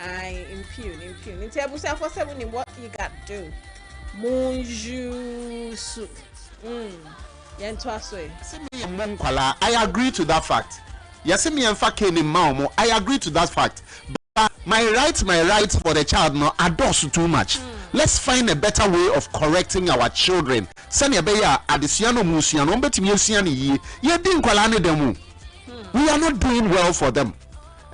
I impugn. In terms of for 7, what you got to do? Monju soup. I agree to that fact. Yes, me and Fakeni Maumo. I agree to that fact. But my rights for the child no adores too much. Let's find a better way of correcting our children. Sanya beya adisiano musiano mbetimi osiani yi. Ye din kwalane demu. We are not doing well for them.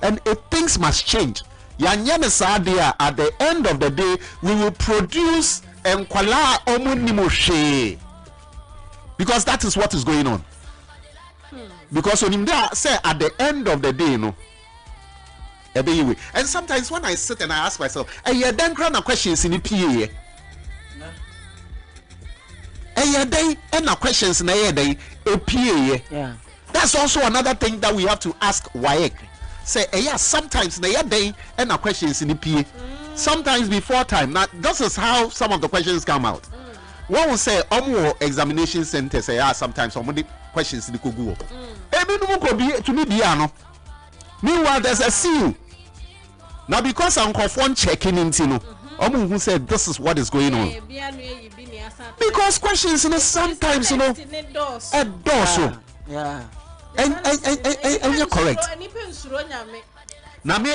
And if things must change. Yanyane sadia at the end of the day we will produce kwala omunimoshe. Because that is what is going on. Because when him there say at the end of the day, you know. And sometimes when I sit and I ask myself, hey, then grant questions in the PA. Hey, day and questions in the PA. Yeah. That's also another thing that we have to ask WAEC. Say, hey, yeah, sometimes the day and questions in the PA. Sometimes before time. Now, this is how some of the questions come out. One will say, examination center say, sometimes some of the questions in the Google. To me, meanwhile, there's a seal. Now, because I'm confirmed checking into who said this is what is going on. Because questions, sometimes, a doors. Yeah. And you're correct. Now, me,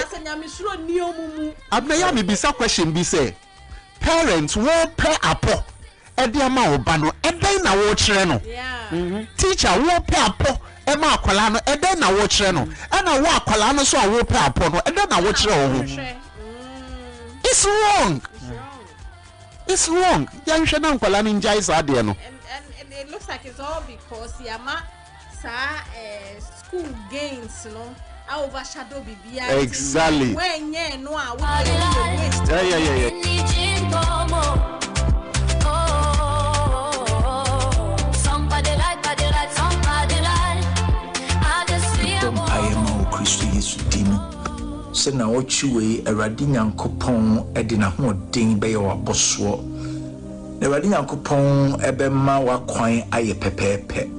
Abena be some question be say, parents will pay a po. Ediama obano eden na wo kire no teacher wo pe apo e ma akwala no eden na wo kire no e na wo akwala no so a wo pe apo no eden na wo kire wo it's wrong yan hwe na akwala no njai sa de no and it looks like it's all because yama school gains no overshadow bibia exactly when no a wo yeah se na ochiwe Awurade Nyankopɔn ede na hoden be ye waboso na Awurade Nyankopɔn ebema wakwan aye pepepe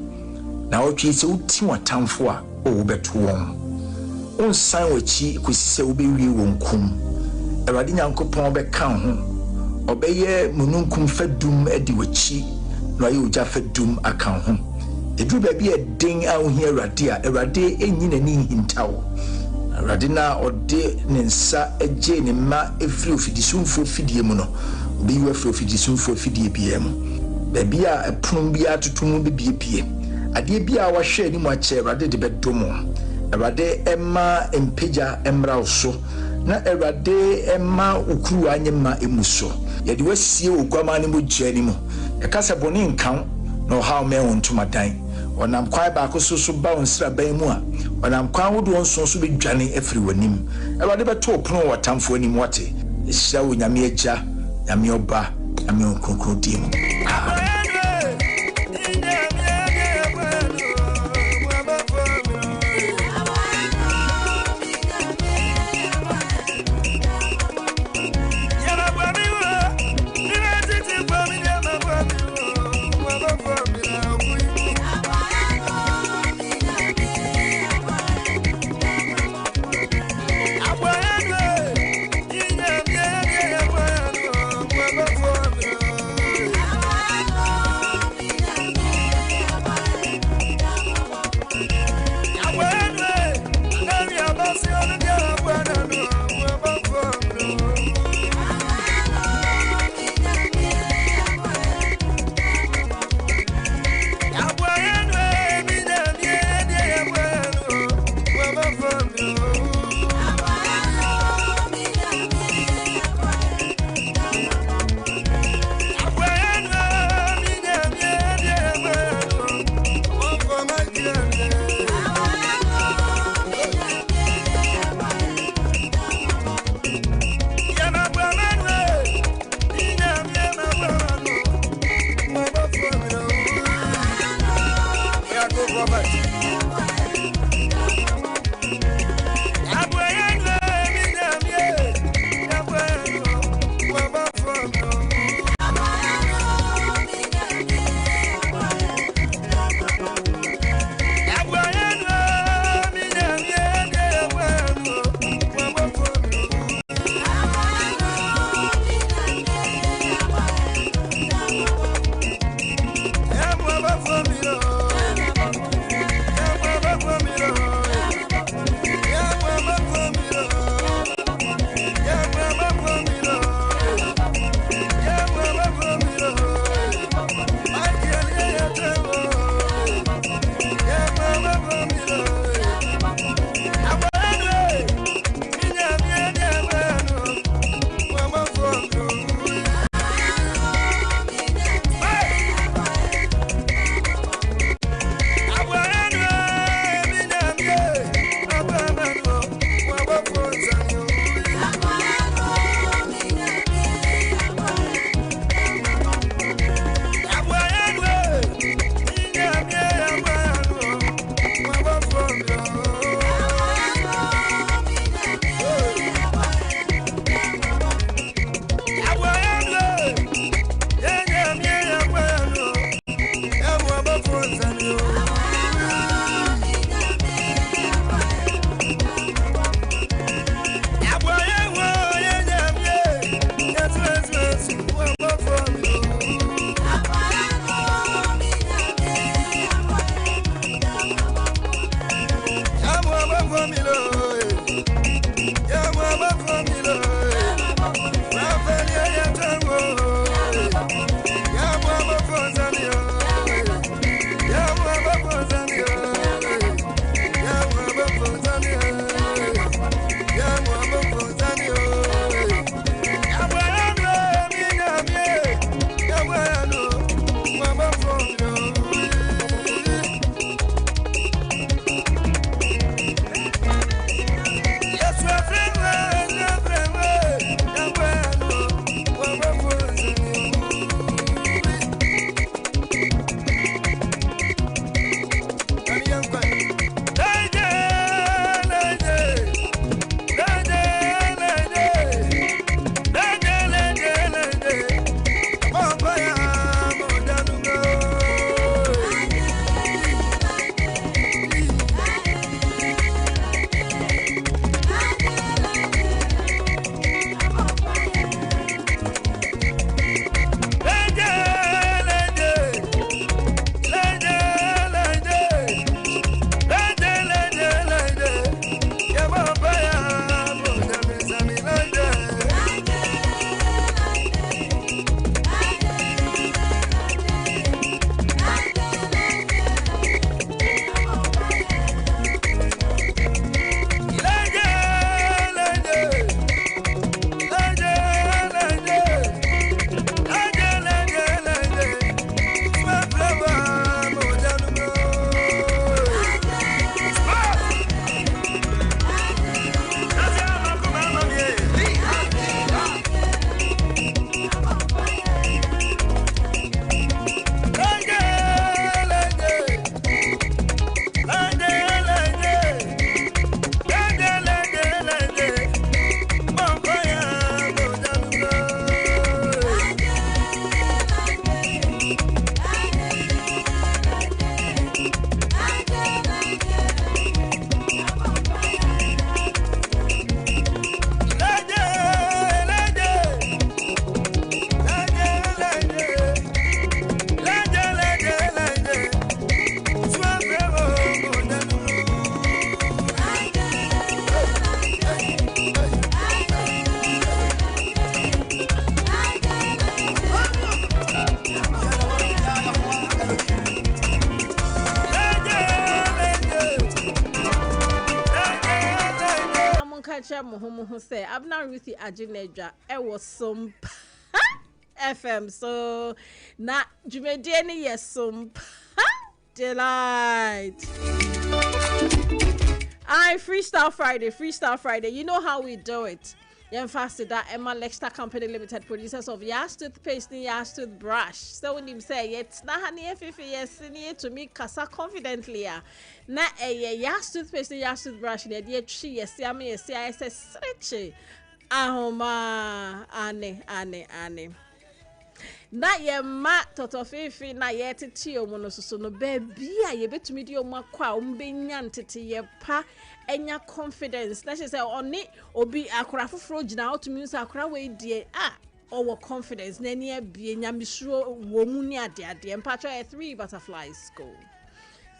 na otwi se uti watamfo a o beto won onsan wachi kwesise obewie wonkum Awurade Nyankopɔn be kan ho obeye mununkum fadum edi wachi na aye oja fadum akan ho edu ba bi eden a ohia Awurade a Awurade enyina ni hintawo Radina ode nensa eje ne ma efri ofidisumfo fidie mu no obi yu efri ofidisumfo fidie bia mu ba bia epun bia tutumu bibie pie ade bia wa hwe ni mu ache Rade de bedomo Rade emma empeja emra so na Rade emma ukuru anyema emuso ye de wasie ogwama ne mu jani mu e kasa boni nkan no how me wontuma dan onam kwai ba ko so ba onsra ban mu a onam kwan wodo onso so be dwane afiri wanim Awurade beto opono watamfo anim wate ehia wo nyame agya nyame oba nyame okonkro dim mo say Abena Ruthy Ajinedra was Sompa FM. So na jumedie ni Sompa delight. Freestyle Friday. You know how we do it. Fasted that Emma Lexter Company Limited, producers of Yas toothpaste and Yas toothbrush. So when him say it's not honey yes to me kasa confidently na Yas toothpaste and Yas toothbrush the dear tree yes I say stretchy ahoma ane na ye ma totofifi na ye tete omo no so no baby a ye betumi di omo akwa ombenya ntete ye pa enya confidence na she say oni obi akora foforo gina otumi nso akora we die owo confidence na ni abie nyamesuro wo mu ni ade mpacho 3 butterfly school.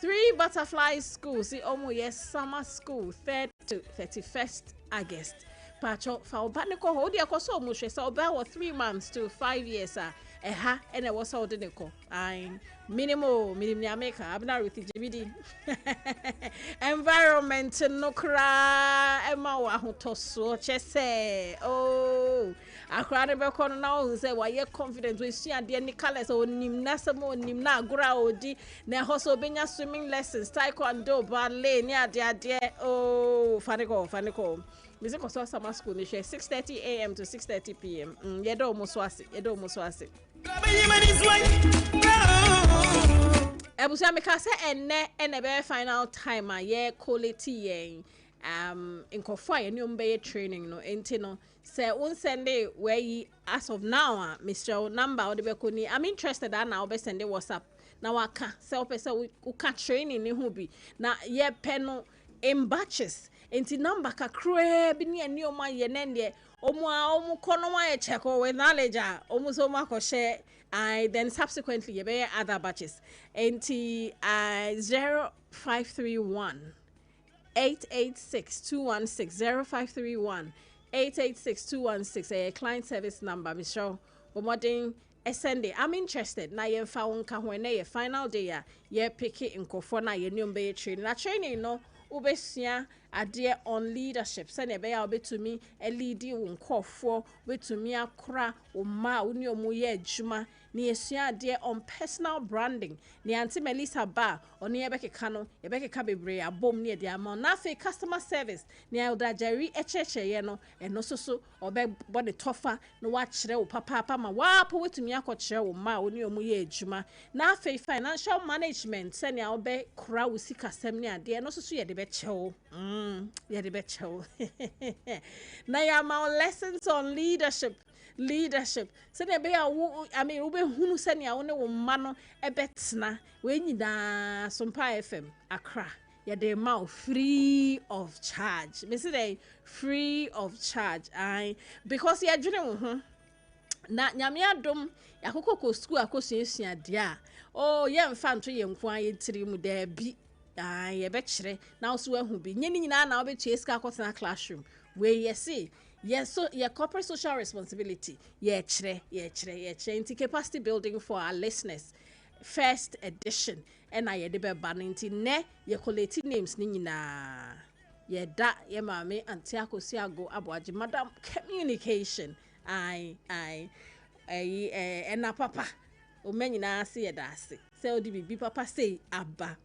3 butterfly school see omo yes summer school 3rd to 31st August. Pacho fa obaniko ho dia koso omo hwe say oba 3 months to 5 years and I was out in the minimum America. Abena Ruthy JBD environment no cry Emma wa hotoso chese akra ne be kono na o say why you confident we see ade ni colors o nim na samo nim na agura odi na hoso benya swimming lessons taekwondo ballet ni ade faniko music was summer school ni 6:30 a.m. to 6:30 p.m. Yedo almost wasi. Ebusia me ka say ene be final time ye quality ye inkofo ye ni umbe training no enti no say un send where ye as of now Mr. number o de be koni I'm interested that now be send WhatsApp na waka say o pese u ka training ni hu bi na ye pe no in batches enti number kakra bi ne ani o ma ye nende omu kono wa ye check with knowledge omu so ma ko share then subsequently you be other batches enti 0531 886 216 0531 886 216 a client service number Michelle Bomodin Sunday I'm interested na ye fa wonka ho na ye final day ye pick it nkofo na ye nyom be training na training no ubesia ade on leadership sene be ya obetumi leadi nkofo betumi akora o ma oni omu ye adwuma ni esua ade on personal branding ni Auntie Melissa ba oni yebekeka no yebekeka bebre abom ni de ama na fe customer service ni Elda Jerry echeche ye no eno soso obe body tofa no wa kire wo papa ma wa po wetumi akokire wo ma oni omu ye adwuma na fe financial management sene obe kora wo sikasem ni ade eno soso ye de be chewo yeah, the becho. Now ya my lessons on leadership. So there be ube hunu send ya one mano ebetna when you da Sompa FM Accra. Yeah, they mouth free of charge. Me say free of charge. Because ya june na nyame adom yakoko ko school akosua dia. Oh, ye mfa nto ye nko an ye tiri mu da bi. Ye betchere now so who be nyini nyina na obetu eska kwotena classroom we yes so your corporate social responsibility ye chere into capacity building for our listeners first edition and I de be banenti ne ye collect names ni nyina ye da ye mame anti akosi ago aboaje madam communication and na papa o menyina ase ye da ase say odi bibi papa say aba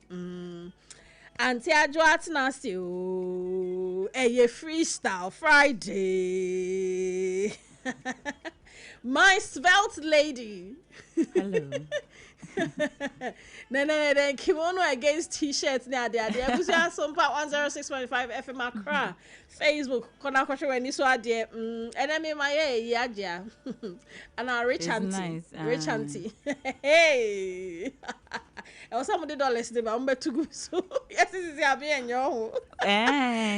Auntie Ajo atenase o freestyle Friday. My svelte lady. Hello. No, kimono against t-shirts now there. Abusia Sompa 106.5Fm Accra. Facebook kona kwahwe wani so ade enemy my yeah. And our rich auntie. Rich auntie. Hey. I was some $1 de ba mbe tugu so. Yes is ya be enyo.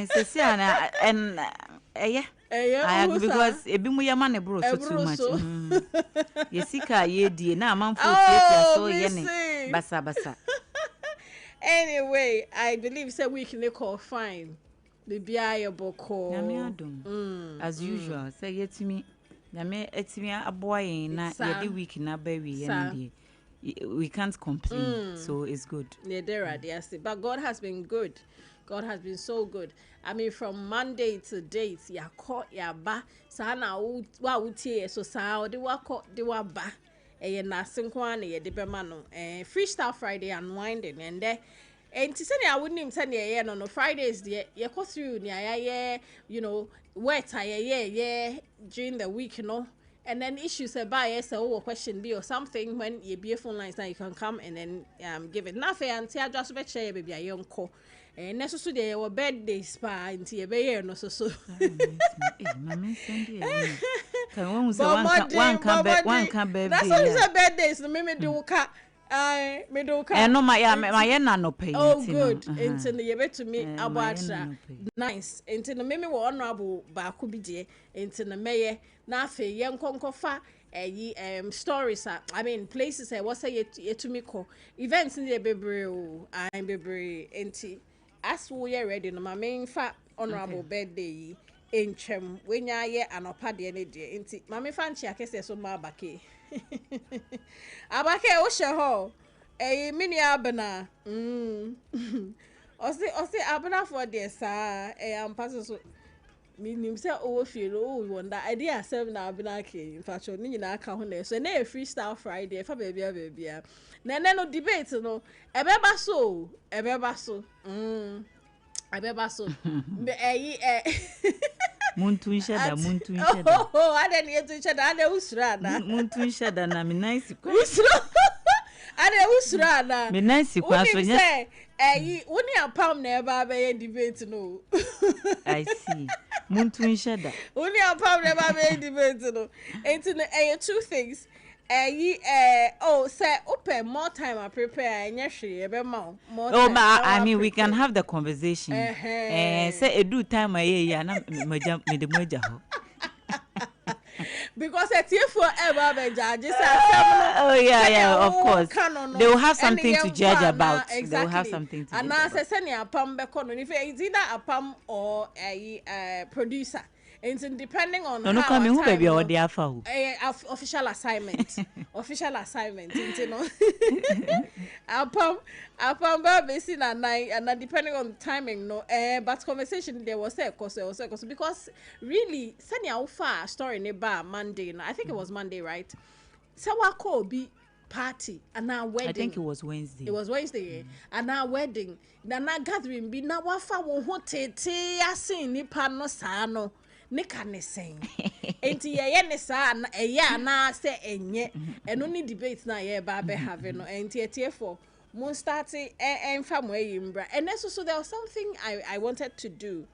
Sesiana and yeah. I agree because ebi mu yama ne bro so too much. Yesika ye die na amanfo tie so ye ne basa. Anyway, I believe say we can call fine. The biya boko. As usual, say yetimi nyame etimi aboy na ye de week na ba wi ye ne we can't complain, so it's good. Yeah, there are there. But God has been good. God has been so good. I mean, from Monday to date, ya caught ya ba. Sana wa utie so sa de wa caught de wa ba. Na sinkwan ye de bemano. Freestyle Friday unwinding and there. And to say I wouldn't send ye no Fridays the ye go through you know, wet yeah during the week, you know. And then issues about so question be or something when you be a phone lines now you can come and then give it nothing until I just bet share baby a young call. And necessarily your birthday spa until you be no so. One can be. That's always a birthdays. No me do cat. Me do cat. No my no pay. Oh good. Until you be to me about nice. Until the me honorable ba ku bi de. Until the mayor na fe yen konkofa stories I mean places what say you to me call events in the bebre I'm bebre enti as we are ready no my main fa honorable birthday in chem when ya ye anopa de ne de enti mama fa nchi akese so ma abake abake o she ho mini abena o say abena for there sa am pass so meaning say oh feel oh wonder idea 7 na Abena ke in fact ni nyina aka ho na so na freestyle Friday fa baby na no debate no ebeba so muntu nshada oh ade ni etu nshada ade usura na muntu nshada na me nice kwa usura ade usura na me nice kwa so nya woni apam na eba be debate no I see muntu nshada woni apam na eba be debate no enti no two things say open more time I prepare more time. I mean we can have the conversation say do time na moja ho because it's here forever be judge of course they will have something to judge about. Exactly. They will have something to judge about. And say senior apam be kono if it's either apam or a producer. And depending on no come who baby or the afa official assignment you know apam baby sin at night and depending on the timing no but conversation there was because really senior ufa story ne ba Monday no I think it was Monday right so wa call be party and our wedding. I think it was Wednesday. It was Wednesday. And our wedding na gathering be na wafa wo ho tete asin nipa no sa no nika ne sen enti ye ne sa na se enye eno ni debate na ye ba be have no enti etiefo mo start enfam we yimbra and so there was something I wanted to do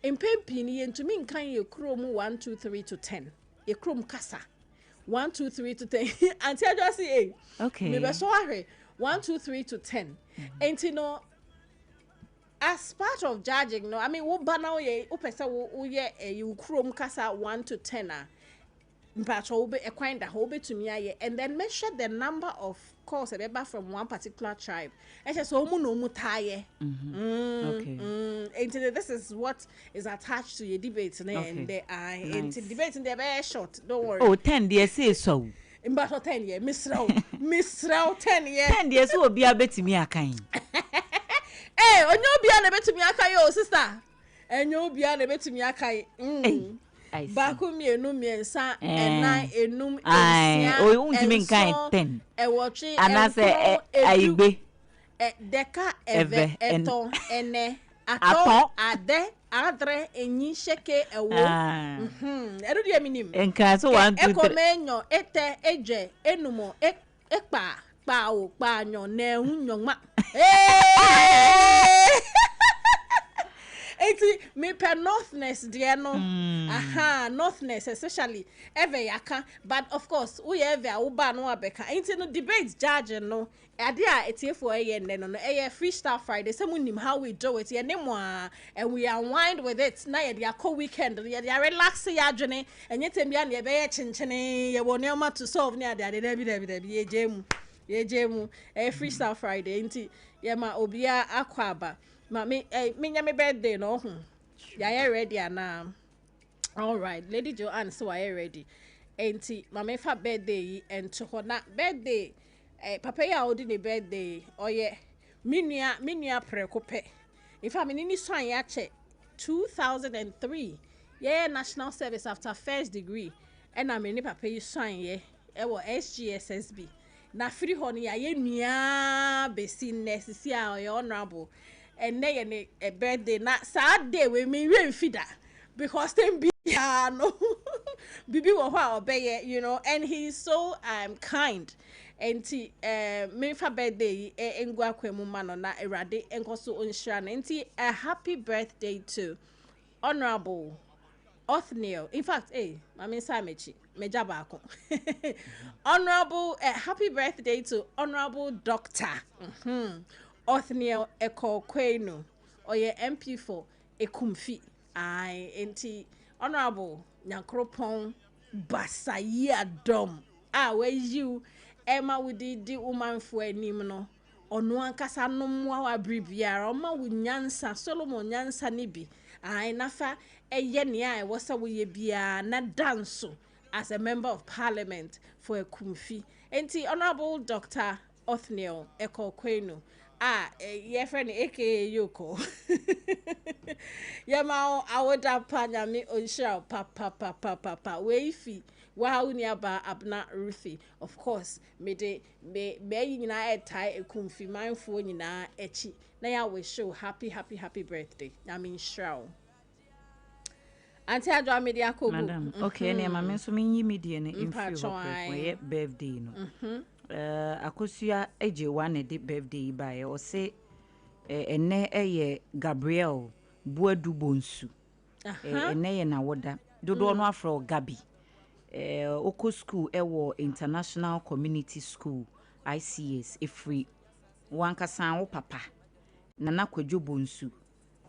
in pempini ento mi nkan ye krom 1 2 3 to 10 ye krom kasa 1 2 3 to 10 until I just say okay me be so ahwe 1 2 3 to 10 enti no as part of judging no I mean wo ba na ye wo pesa wo ye you krom kasa 1 to 10 mpacho wo be ekwan da wo betumi aye and then measure the number of calls from one particular tribe so mu taye okay this is what is attached to your debate and they are into debate and they're very short don't worry 10 they say so mbato 10 year misraw 10 year 10 years so obi abetimi akan onye obi a na betumi akan yo sister enye obi a na betumi akan baku mienu miensa enan enum esia untimi nkan 10 ewochi anase aigbe deka eve eton ene aton ade adre enyi sheke ewo eru die minim enka so 1 2 3 ekomenyo ete eje enumo ekpa pa o pa anyo na ehunnyoma eti me per northness dear no northness especially ever yaka but of course we ever uba no abeka enti no debate judge no ade a etiefo eye no freestyle Friday say munim how we do it and we unwind with it na ye dia weekend ye dia relax ya adwene enye tembia na ye be ye chenchene ye woni oma to solve na ade dabi ye jemu freestyle Friday enti ye ma obia akwaba ma me nya me birthday no ya ready ana all right Lady Joanne so are ready enti ma me fa birthday ento ho na birthday papa ya odi ne birthday oye minua prekope If I'm in any sign, ya check 2003. Yeah, national service after first degree. And I'm in papa you sign yeah. Ewo SGSSB. Na free honey ya ye nua besi nurse honorable. And then a birthday na sad day we me feeder because then be no bibi wo ho obey, you know, and he's so kind. Enti me fa birthday engwa kwemu ma no na erade enkoso onhira na enti a happy birthday to honorable Othniel. In fact, mami samechi meja baako. Honorable happy birthday to honorable Dr. Othniel Eko Kwenu oye MP for Ekumfi. Ai enti honorable Nyankropon Basaya Dom. Where you Emma would di woman for anim no. Ono ankasa no mwa wa bribiara oma wo nyansa Solomon nyansa nibi. Ai nafa eye nia e wosa wo ye bia na danso as a member of parliament for Ekumfi. Enti honorable Dr. Othniel Eko Kwenu. Ye friend aka Yoko. Yama awoda pa nyame onhira papa weifi wa unia ba Abena Ruthy. Of course me nyina etai Ekumfi manfo nyina echi na ya we show happy birthday nyame nhira. Auntie Adwa media ko madam okay ne ma me so menyi media ne imfi ho birthday no akosua eje wa ne de birthday ba ye o se ene eye Gabriel Buadu Bonsu ene ye na woda dodo no afro Gabi oko school ewo International Community School ICS efri wankasan wo papa Nana Kwadwo Bonsu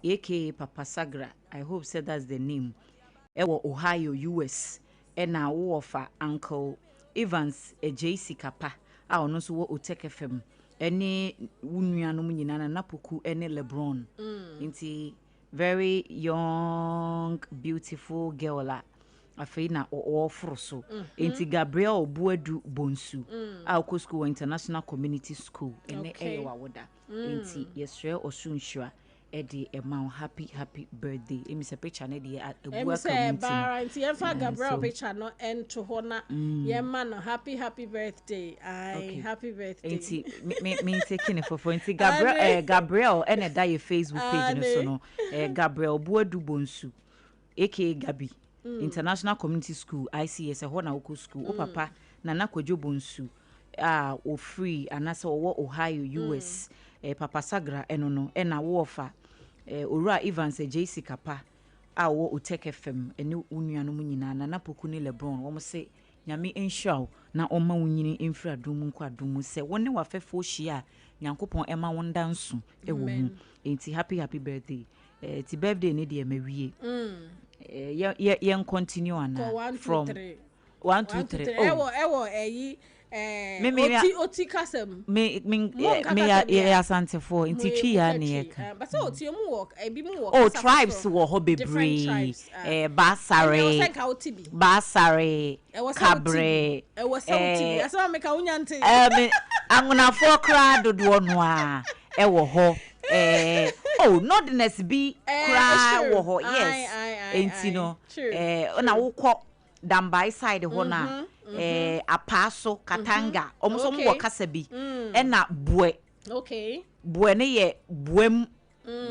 aka Papa Sagra. I hope said that's the name. Ewo Ohio US ena wo ofa Uncle Evans JC Kapa a ono so wo Oteke FM ene wunuanom nyina na Napoku ene LeBron nti very young beautiful girl la afei na o froso nti Gabriel Buadu Bonsu a ko school International Community School ene ewa woda nti yesre osunhwa Eddie Emma happy birthday. Emi se picture na dey Emi se baranti yenfa Gabriel picture no ento ho na ye man happy birthday. Happy birthday. Enti me taking for enti Gabriel ene da your Facebook page no so no Gabriel Buadu Bonsu aka Gabi International Community School ICS ho na oko school o papa Nana Kwadwo Bonsu o free anasa wo Ohio US Papa Sagra eno no ena wo ofa Ora Evans JC Kapa a wo Oteke FM ene unuanom nyina na Napoku ne LeBron wo se nyame enshaw na oma wunyini emfira dum nkwadum se wone wafefo hia Nyankopon ema wonda nso ewo mu enti happy birthday ti birthday ne de mawie ye continue ana from 1 2 3 ewo eyi oti kasem me ya asante for nti twi ya ne yeka but so oti mu work ebi mu work oh tribes wo ho bebre basare kabre ewo sauti asa make unyante angunafo kra dodo no a ewo ho oh nordness bi kra wo ho yes enti no na wo Dambai side ho na Apaso Katanga omso mo kasa bi na Bue Bue ne ye Buem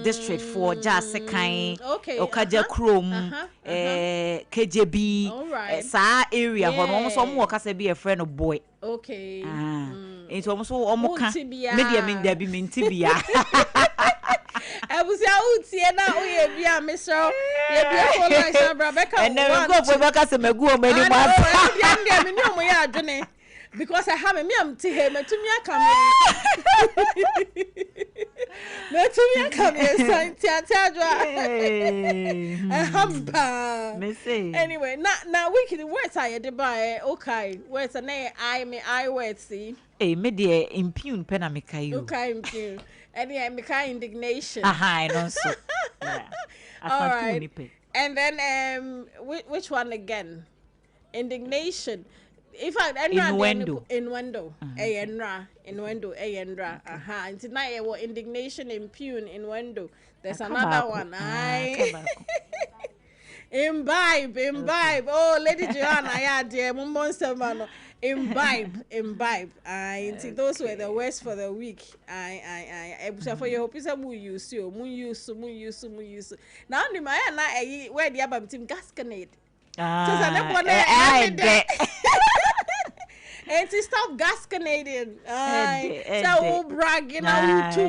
district for Jasekan Okaja Chrome KJB sa area ho omso mo kasa bi e friend of Boy enti omso omoka media min da bi mintibia Ebusia utie na oye bia mesro ye bia ko like sabra beka and then go for beka se megu o mani ma bia ndia me ni omo ya adwene because I have me am ti he metumi aka me santi atadwa hamba me say anyway na weekly words I dey buy okay words na I words see me dey impune pena me kai okay impune any me kai indignation I don't so yeah all right and then which one again indignation in fact, innuendo. Innuendo. Until now, indignation, impugn, innuendo. There's another one. Imbibe. Oh, Lady Joanna, yeah, dear, monster man. Imbibe. Those were the words for the week. For your hope is a moon use. Now, where the other team gasconade. And to stop gasconading. So bragging out too.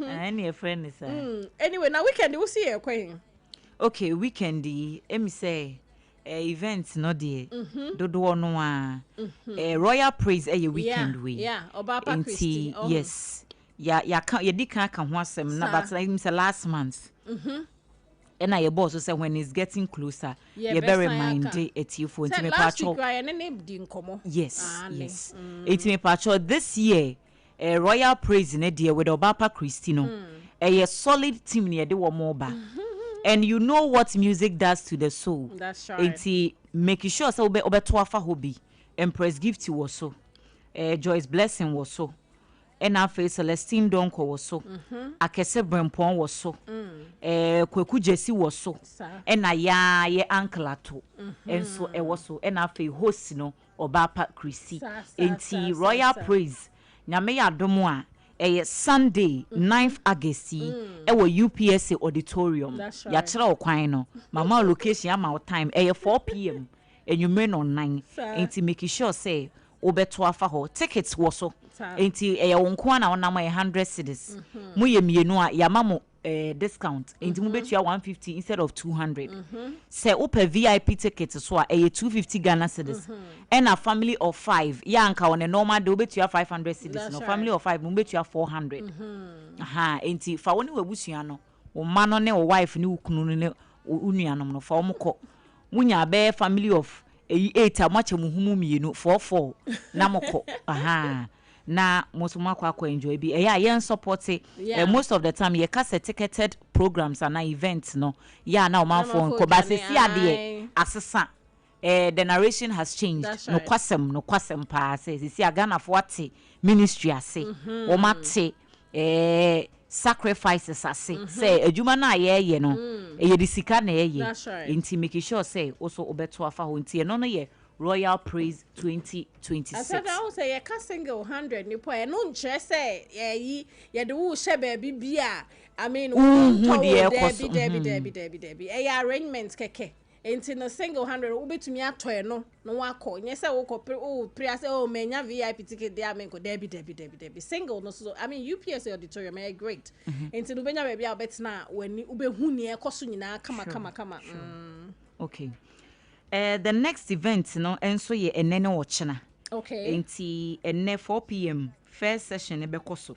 Any friend is anyway, now weekend we'll see you queen. Okay, weekendy. Me say events no dear. Dodo no Royal Praise a weekend we. Yeah, Obapa Christy. Yes. Ya dika kan ho asem na but like say last month. And I boss so say when it's getting closer, you bear remind it you for me patcho. Yes. It me patcho this year. Royal Praise in a dear with Obapa Christino. A solid team near the Wamoba. And you know what music does to the soul. That's right. It's making sure so obe twafa hobby. Empress Gift was so. Joyce Blessing was so. And our face Celestine Donko was so. Akese Brempon was so. Kweku Jesse was so. And ye uncle ato. And so was so. And our face host no Obapa Chrissy. Enti Royal Praise. Nyame ya domo a Sunday 9th August UPSA auditorium. Ya chira okwan no. Mama location ama time 4 p.m. and you men on 9. Enti make sure say obeto afa ho tickets wo so. Enti wonko na onama 100 cedis. Mu ye mienu a ya mamo discount. Enti mu betua 150 instead of 200. Say ope VIP tickets so a 250 Ghana cedis. And a family of 5 ya anka on a normal do betua 500 cedis. No family of 5 mu betua 400. Enti fa woni wabusua no wo ma no ne wo wife ne ukunu ne unuanom no fa wo mko. Munya be family of 8 amache muhumu mienu 44 na mko. Na most kwa enjoy be yen support most of the time ye kase ticketed programs and events no na man phone ko ba se ade asesa the narration has changed. Right. No kwasem pa say si Ghana for ate ministry ase o mate sacrifices ase say adwuma na ye no ye de sika na ye nti make sure say also obeto afa ho nti no ye Royal Praise 2026. I said I say you can single 100 ni po e no nche say ye de wo she baby bia I mean Debbie arrangements keke enti no single 100 wo betumi atoe no wakọ nye say wo ko pre say menya VIP ticket dey amen ko Debbie single no so I mean UPS auditorium great enti no benya baby a betina wani ubehu ne ekoso nyina kama okay. The next event no enso ye enene ochena. Okay. Enti enne 4 p.m. first session ebekoso.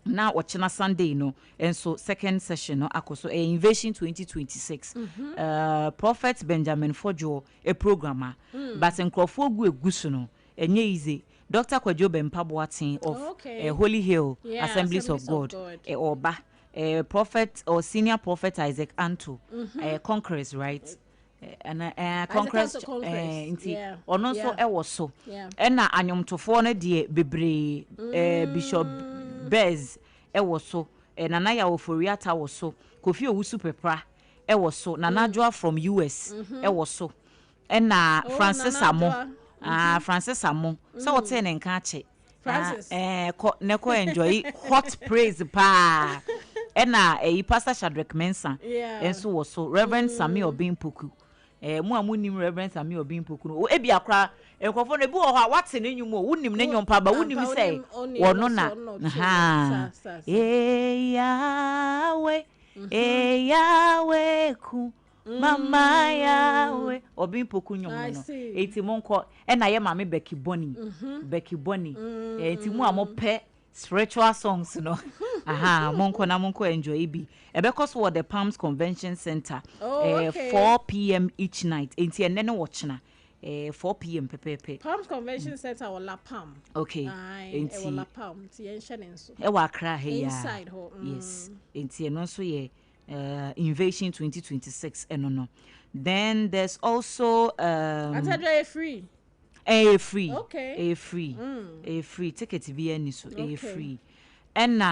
Na ochena Sunday no enso second session no akoso Invasion 2026. Prophet Benjamin Fojo a programmer. But enkrofo gu egusu no enye easy. Dr. Kwadwo Bempaboatin of Holy Hill Assemblies of God. Oba prophet or senior prophet Isaac Anto. Conquerors, right? And Congress inti ono so e wo so na anyomtofo no de bebre Bishop Bez e wo so Nana ya Oforiata wo so Kofi Owusu Pepra e wo so Nana Joa from US e wo so na Francis Amo Francis Amo so what say nka ache Francis neko enjoy hot praise pa na Pastor Shadrack Mensa enso wo so Reverend Sami Obimpoku mu amunim Reverend Sami Obimpoku no e bia kra enkofo no bi wo ha wate ne nyum wo nim ne nyom pa ba wo nim say wono na Yahweh ku mama Yahweh Obimpoku nyom no eti monko na ye mame Becky Bonny eti mu amope spiritual songs no monko enjoy bi because for the Palms Convention Center 4 p.m. each night enti enene watchna 4 p.m. pepepe Palms Convention Center or La Palm okay enti La Palm ti enhye nenso wa Accra he ya inside ho yes enti eno so ye Invasion 2026 no. Then there's also free. Free. Okay. Free ticket be any so free. And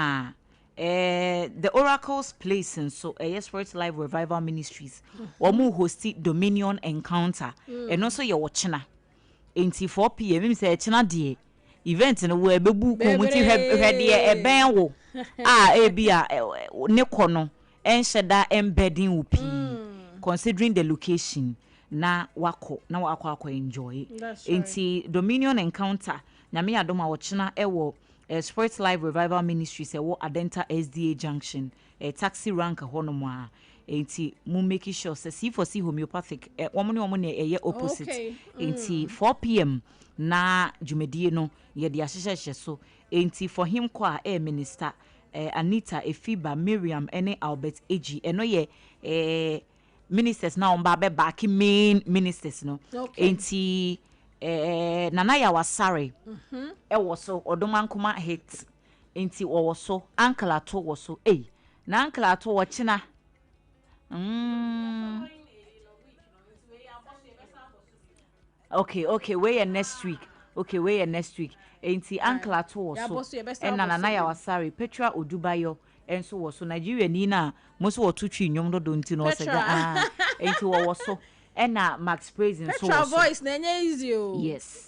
the Oracle's place and so Spirit Live Revival Ministries omu hosti Dominion Encounter and also your watchina until 4 p.m. say china die event no we bebu ko muti hwede eben wo ebia ne kono enhyeda embedding wo pi considering the location na wako enjoy until Dominion Encounter na me adoma watchina ewo Sports Live Revival Ministries ewo Adenta SDA Junction taxi rank honomo a enti mu make sure say C4C homeopathic womo ne opposite enti 4 p.m. na jumedie no ye de ahyehye so enti for him kwa minister Anita Efiba Miriam ene Albert Eji eno ye ministers na omba be back main ministers no enti Nana ya wasare ewo so odomankoma hit enti wo so uncle ato wo so na uncle ato wo china okay where next week enti uncle ato wo so nana ya wasare Petra Odubayo enso wo so Nigeria ni na mo so wo tutwi nwom dodo enti no sega enti wo so Ena Max Praise and so voice na easy o. Yes.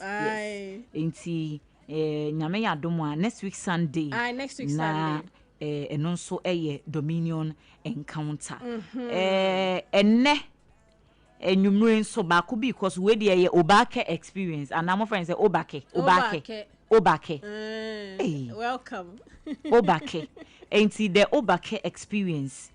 Enti nyame ya domo next week Sunday. Sunday. Eno so Dominion Encounter. Enne enumere so ba ko because we dey Obake experience and my friends say Obake. Welcome. Obake. Enti the Obake experience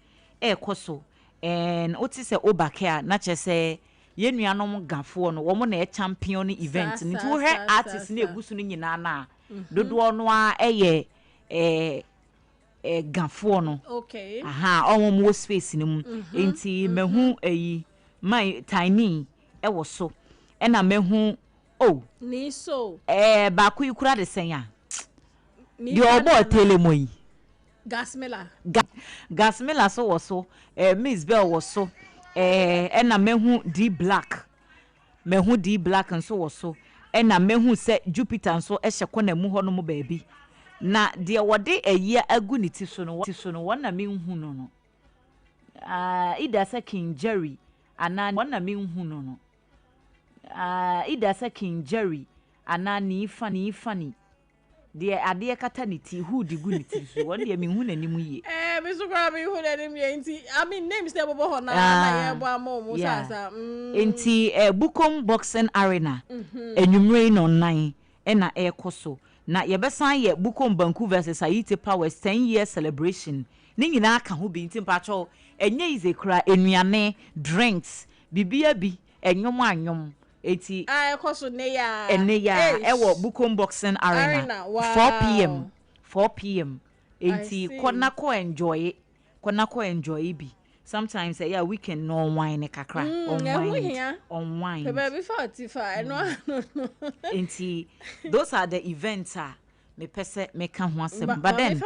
koso and oti se Obake na che se ye nuanom gafo no wo mo na champion event nti wo he artist na egusu no nyina na dodo no a gafo no okay mo space ni mu nti mehu my tiny wo so na mehu ni so ba ku ikura de sen ya di obo telemoyi Gasmela so was so Miss Bell was so na mehu D Black and so was so na mehu se Jupiter so ehye mu ho no mo baabi na de wode ayi agu ni ti so no wona mehu no ida se King Jerry ana wona mehu no ida se King Jerry ana ni funny de ade kata ni ti hu di gu ni ti so won de mehu nanimu ye me so kwa me hu nanimu ye nti I mean names dey bobo ho na ye bo amomo sasa nti Bukom Boxing Arena enwumre no 9 na ekoso na ye besan ye Bukom Banku versus Haiti Powers 10-year celebration ni nyina aka ho bi nti mpacho enye izekura enuane drinks bibia bi enyom anyom eti ekoso ne ya ewo Bukom Boxing Arena wow. 4 p.m. eti kona ko enjoy bi sometimes weekend no wine kakra on wine baby 45 no enti those are the events me pese me kan ho asem but then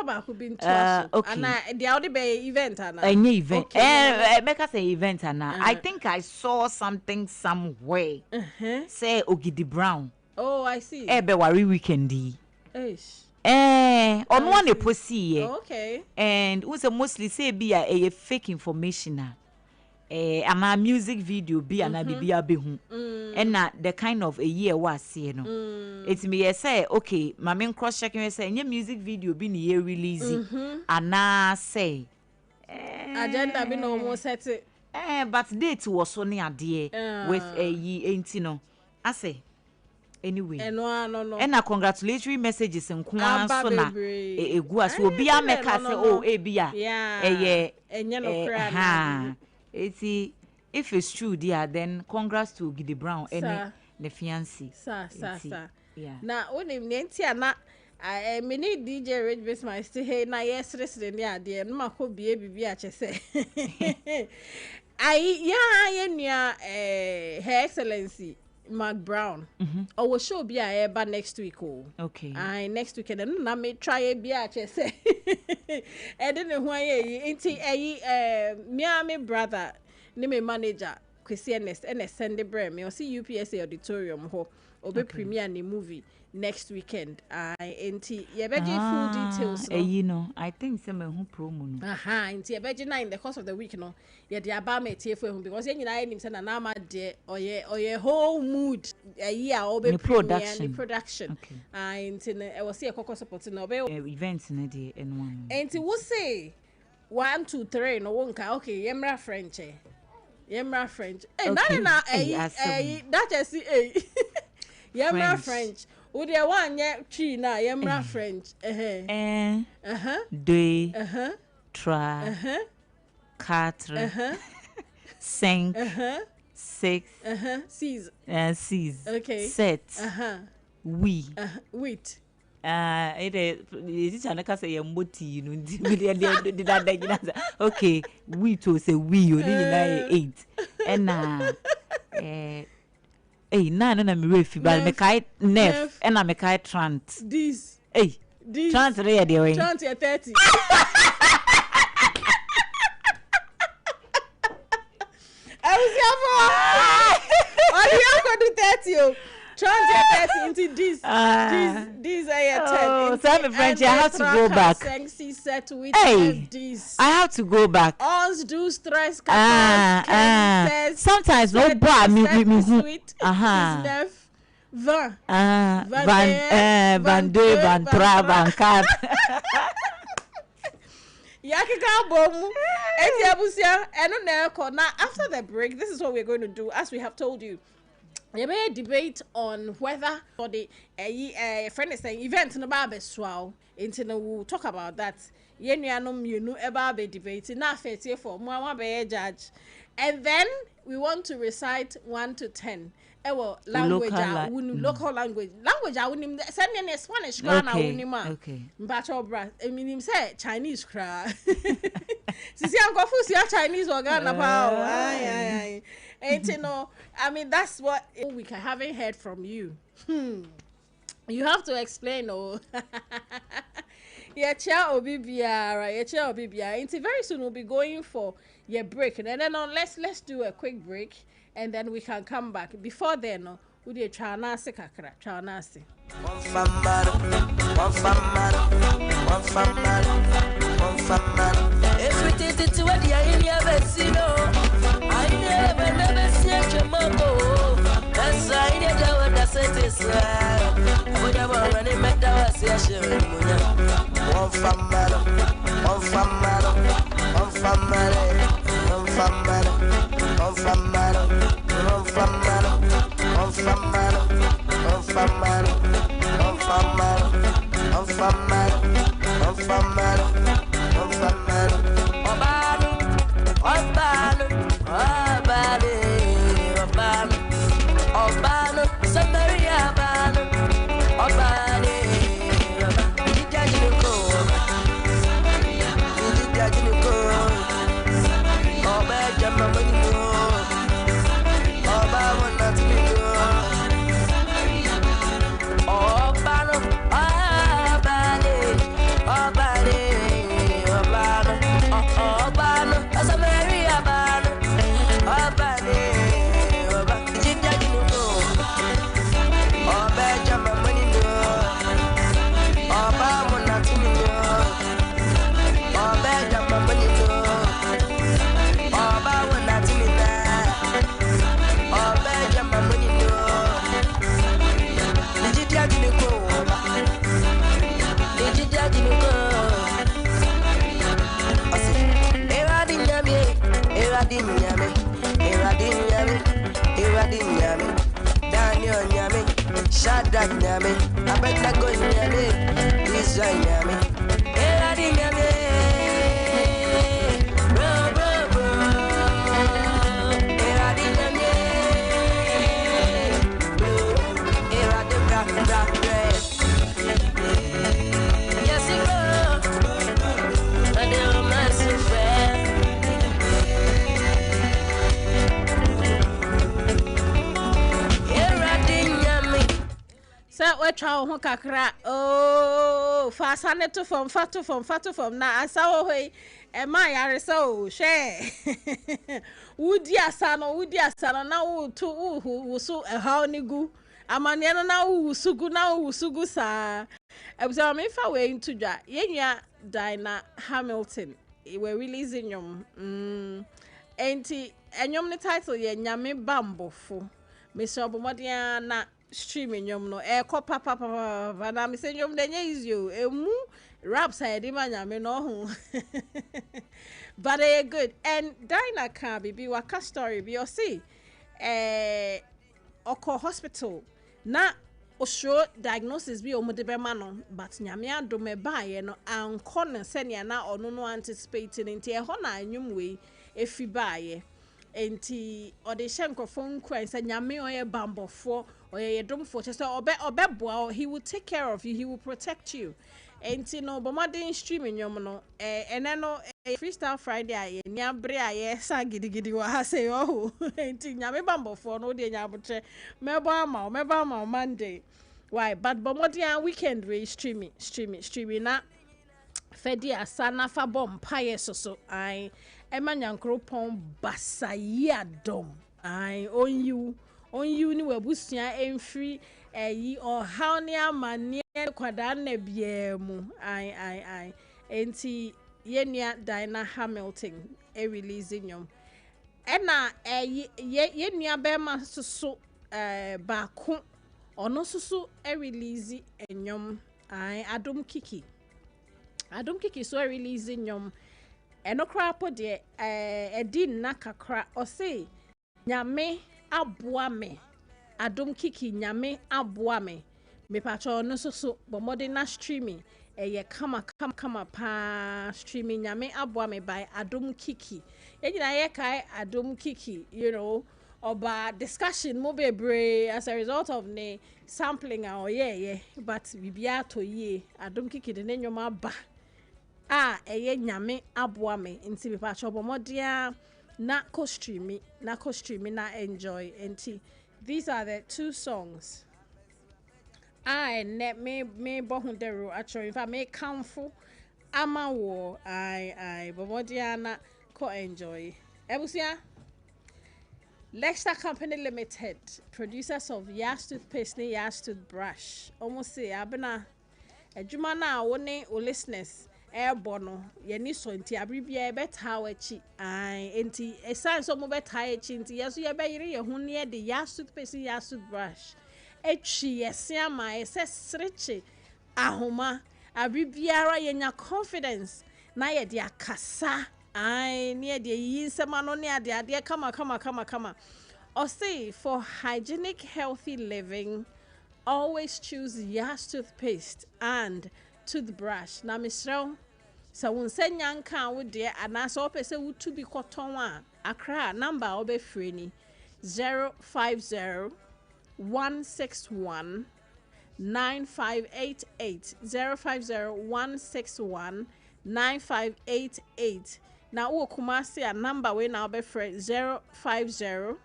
okay ana the out be event ana any event make us say event ana I think I saw something somewhere say Ogidi Brown I see be worry weekend on one posi okay and we say mostly say be a fake information ama music video be ana bibia be hu and na the kind of a year was see no it me say okay mama cross checking say any music video be ni year release ana say agenda be no more set but date was so near ade with a ye enti no I say anyway no and a congratulatory messages and kwan so na egu as obi ameka say ebia enye no kra eti if it's true dear then congrats to Gidi Brown and the fiancé yeah na onim nti ana me ni DJ Rich Bass my stay hey na yesterday ni ade no makọ bie a chese ai ya nua her excellency Mark Brown. Oh, will show be a eba next week. Oh, okay. Next week, and then I may try a be a say. I don't know why. Me brother, name manager, Christian and send the brand. Me see UPSA auditorium ho. Obe premiere the movie next weekend. Enti full details. You know, I think some who promo. Enti yebegina in the course of the week no. Ye the abame tie for him because yen nyina nim say na na ma de oye whole mood year obe production. Okay. Enti e was say kokko support na obe events na de enwan. Enti wo say 1 2 3 no wonka okay yemra French. Yemra French. Na that just see Yemra French. Would you want yet tree na Yemra French? Deux, trois, quatre, cinq, six, six, okay, sept, oui, wait. It is an account moti, you know, did that. Okay, we to say we only 8 and na me refi ba me kai nef and me kai trant this trant re dey way trant 30 I was what you going to 30 trant 30 into this I 10 so I'm French I have to go back set with this I have to go back ons do stress sometimes no boy me sweet nef 20 22 23 24 Yakika bomu etiabusia eno na eko now after the break this is what we're going to do as we have told you. There may be a debate on whether for the friend is saying event no ba be swao into we'll talk about that. Yenuanom yenu eba be debate na fetie for mo wa be judge. And then we want to recite 1 to 10. Ewo language local language awunim send me Spanish kra na awunima. Okay. Mbacho bra eminim say Chinese kra. Sisi ankofu si Chinese organ pa. Ay. And you know, I mean that's what we haven't heard from you. You have to explain Yecha Obibia. Until very soon we'll be going for your break. And then let's do a quick break and then we can come back. Before then, we do chanasi kakra. Chanasi. If we did it to what you never see, no, I never see a Jamaica. That's why they go with the cities. I would have already met our session. One family, one family, one family, one family, one family, one family, one family, one family, one family, one family. Shadrach nyame, abeta go nyame, Israel nyame, Eradi nyame, bro, Eradi nyame, Eradi bra, yes it go, and you're massive fair. Eradi we try ho kakra oh fast ane to from na asawo hoi e ma yare so she wudi asano na wo to wo so e haw ni gu amane no na wo sugu sa ebusa me fa we into dwa yenua Diana Hamilton we releasing enti enyom ne title ye nyame bambofo Mr. Obomodia na streaming nyom no e ko papa na me se nyom de nya easy o emu rap side ma nyame no ho but they good and Diana can be waka story be you see oko hospital na osho diagnosis bi omo de be ma no but nyame adome baaye no anko ne senia na ono no anticipating nti e ho na anyum we efi baaye enti ode hyenkrofo nkran say nyame oye bambofo oye yedomfo che say obeboa he will take care of you, he will protect you enti no bomodin streaming nyom no ene no freestyle Friday aye ni abre aye sa gidigidi wa ha say oh enti nyame bambofo no de nyabotre mebo ama Monday why but bomodin weekend we streaming na fedi asana fa bom paye so ai ema nyankropon basayi adom ai on you ni wabusua emfiri yi o how ni amane kwada na biemu ai enti yenia Diana Hamilton releasing nyom ena yenia be ma soso baako ono soso release enyom ai Adom Kiki so releasing nyom eno krapo de edin na kakra o say nyame aboa me Adom Kiki nyame aboa me pacho no so bomode na streaming ye kama pa streaming nyame aboa me by Adom Kiki enyina ye kai Adom Kiki you know oba discussion mo bebre as a result of ne sampling yeah but bibia to ye Adom Kiki de nyoma ba eye nyame aboa me nti me pacho bomodia na ko streaming na enjoy enti these are the two songs net me bohundero actually if I make comfort ama wo I bomodia na ko enjoy ebusia Lexta Company Limited, producers of Yas toothpaste and Yas toothbrush. Almost say Abena Ejuma na wone o listeners airborne yeni so nti abribia beta wachi enti esan so mo beta echi nti yeso ye beyire ye ho ne de Yas toothpaste Yas toothbrush echi yesi ama ese sreche ahoma abribiara yenya confidence na ye de akasa near the yinsema near the idea kama. Or say for hygienic healthy living, always choose Yas toothpaste and toothbrush. Na misro so won sen yanka wo de anasa opese wo to be cotton one akra number obe free ni 050 161 9588 050 161 9588. Now we Kumasi a number we now be friend 050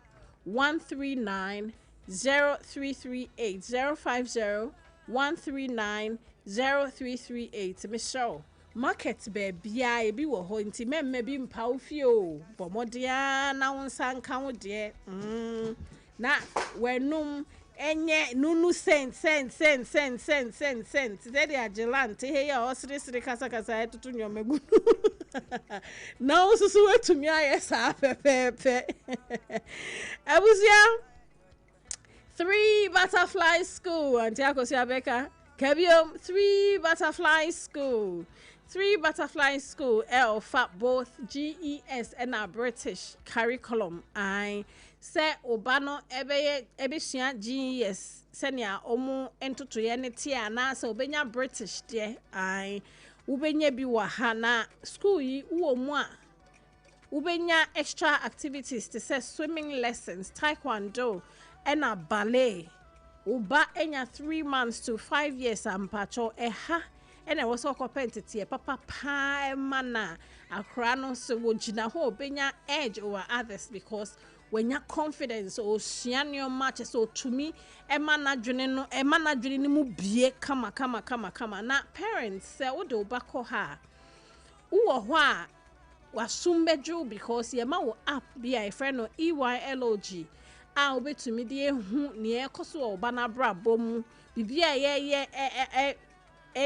139 0338 050 139 0338. Michelle market baby I be wo ho nti memme bi mpa ofio bomodia na wonsan kan wo de na wenum enye nunu sent dedi agilante he ya osiri kasa etutu nyomegu na osusu wetumi ayesa pepepe abusia 3 butterfly school anti akosi abeka kebiom 3 butterfly school for both GES and our British curriculum I say obano ebesua GES senia omu entoto ye ne tia na so obenya British de I ubenya bi wa ha na school yi wo mu a ubenya extra activities to say swimming lessons, taekwondo and a ballet uba enya 3 months to 5 years ampacho eha and I was also competitive papa pa mana akra no so wojina ho benya edge over others because when you confidence or sianio match so to me emana dwene mu bie kama na parents say wo de obako ha wo ho a wasumbeju because ye ma wo app be a friend no EYLOG a obetumi de ehu ne ekoso oba na bra bom bibia ye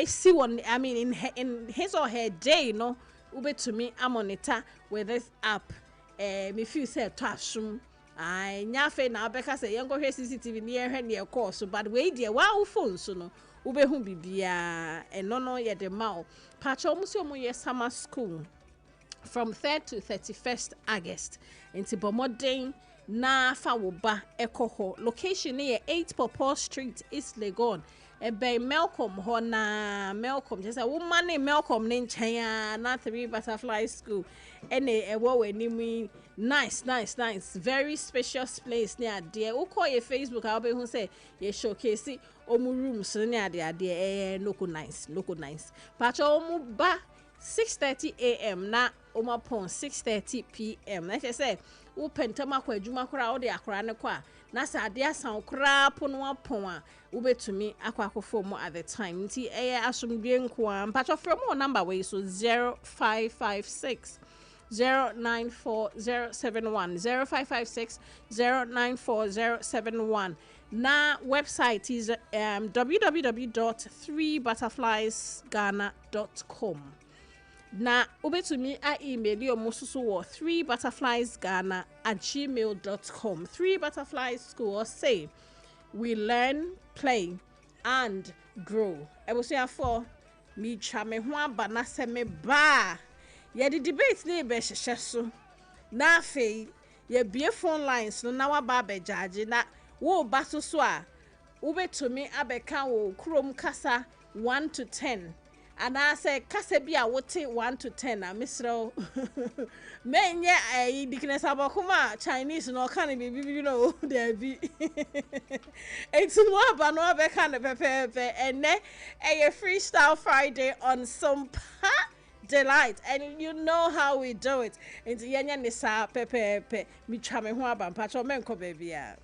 see one I mean in his or her day no ubetumi monitor with this app me feel say to asum ai nyafe na abeka say yengo hwe CCTV ne hwe ne course but we dey wa phone so no ubehu bibia eno no ye de ma pacho muso mu ye summer school from 3rd to 31st August into Bomoden na fa wo ba ekoho location ne 8 Purple Street East Legon ebe Malcolm ho na Malcolm just say woman ne Malcolm ne nchen na 3 Butterfly School ene ewo wenimi nice very spacious place near there who call your Facebook I be who say ye showcase omu rooms near there local nice pacho omu ba 6:30 a.m. na omu pon 6:30 p.m. na say wo pentama kwa adwuma kora wo de akora ne kwa na sa ade asan kora pono apon a wo betumi akwa akofo mu at the time nti asomdwe nkoa mpacho from mo number way so 0556 094071 0556 094071 na website is www.3butterfliesghana.com na ubetumi email yo mususu wo 3butterfliesghana@gmail.com 3 Butterflies School say we learn, play and grow ebusia for mi twa me ho aba na se me ba ye the debate ne be hyehyɛ so na afei ye bie phone lines no na wa ba judge na wo ba so a ubetumi abeka wo krom kasa 1 to 10 and I say kasa bi a wote 1 to 10 na misro menye diknes abakuma Chinese no kan bi no there bi it's more about no abeka na pepe ene freestyle Friday on Sompa Delight and you know how we do it into yenya ni sa pepe mi twa me ho aba mpacho menko baby a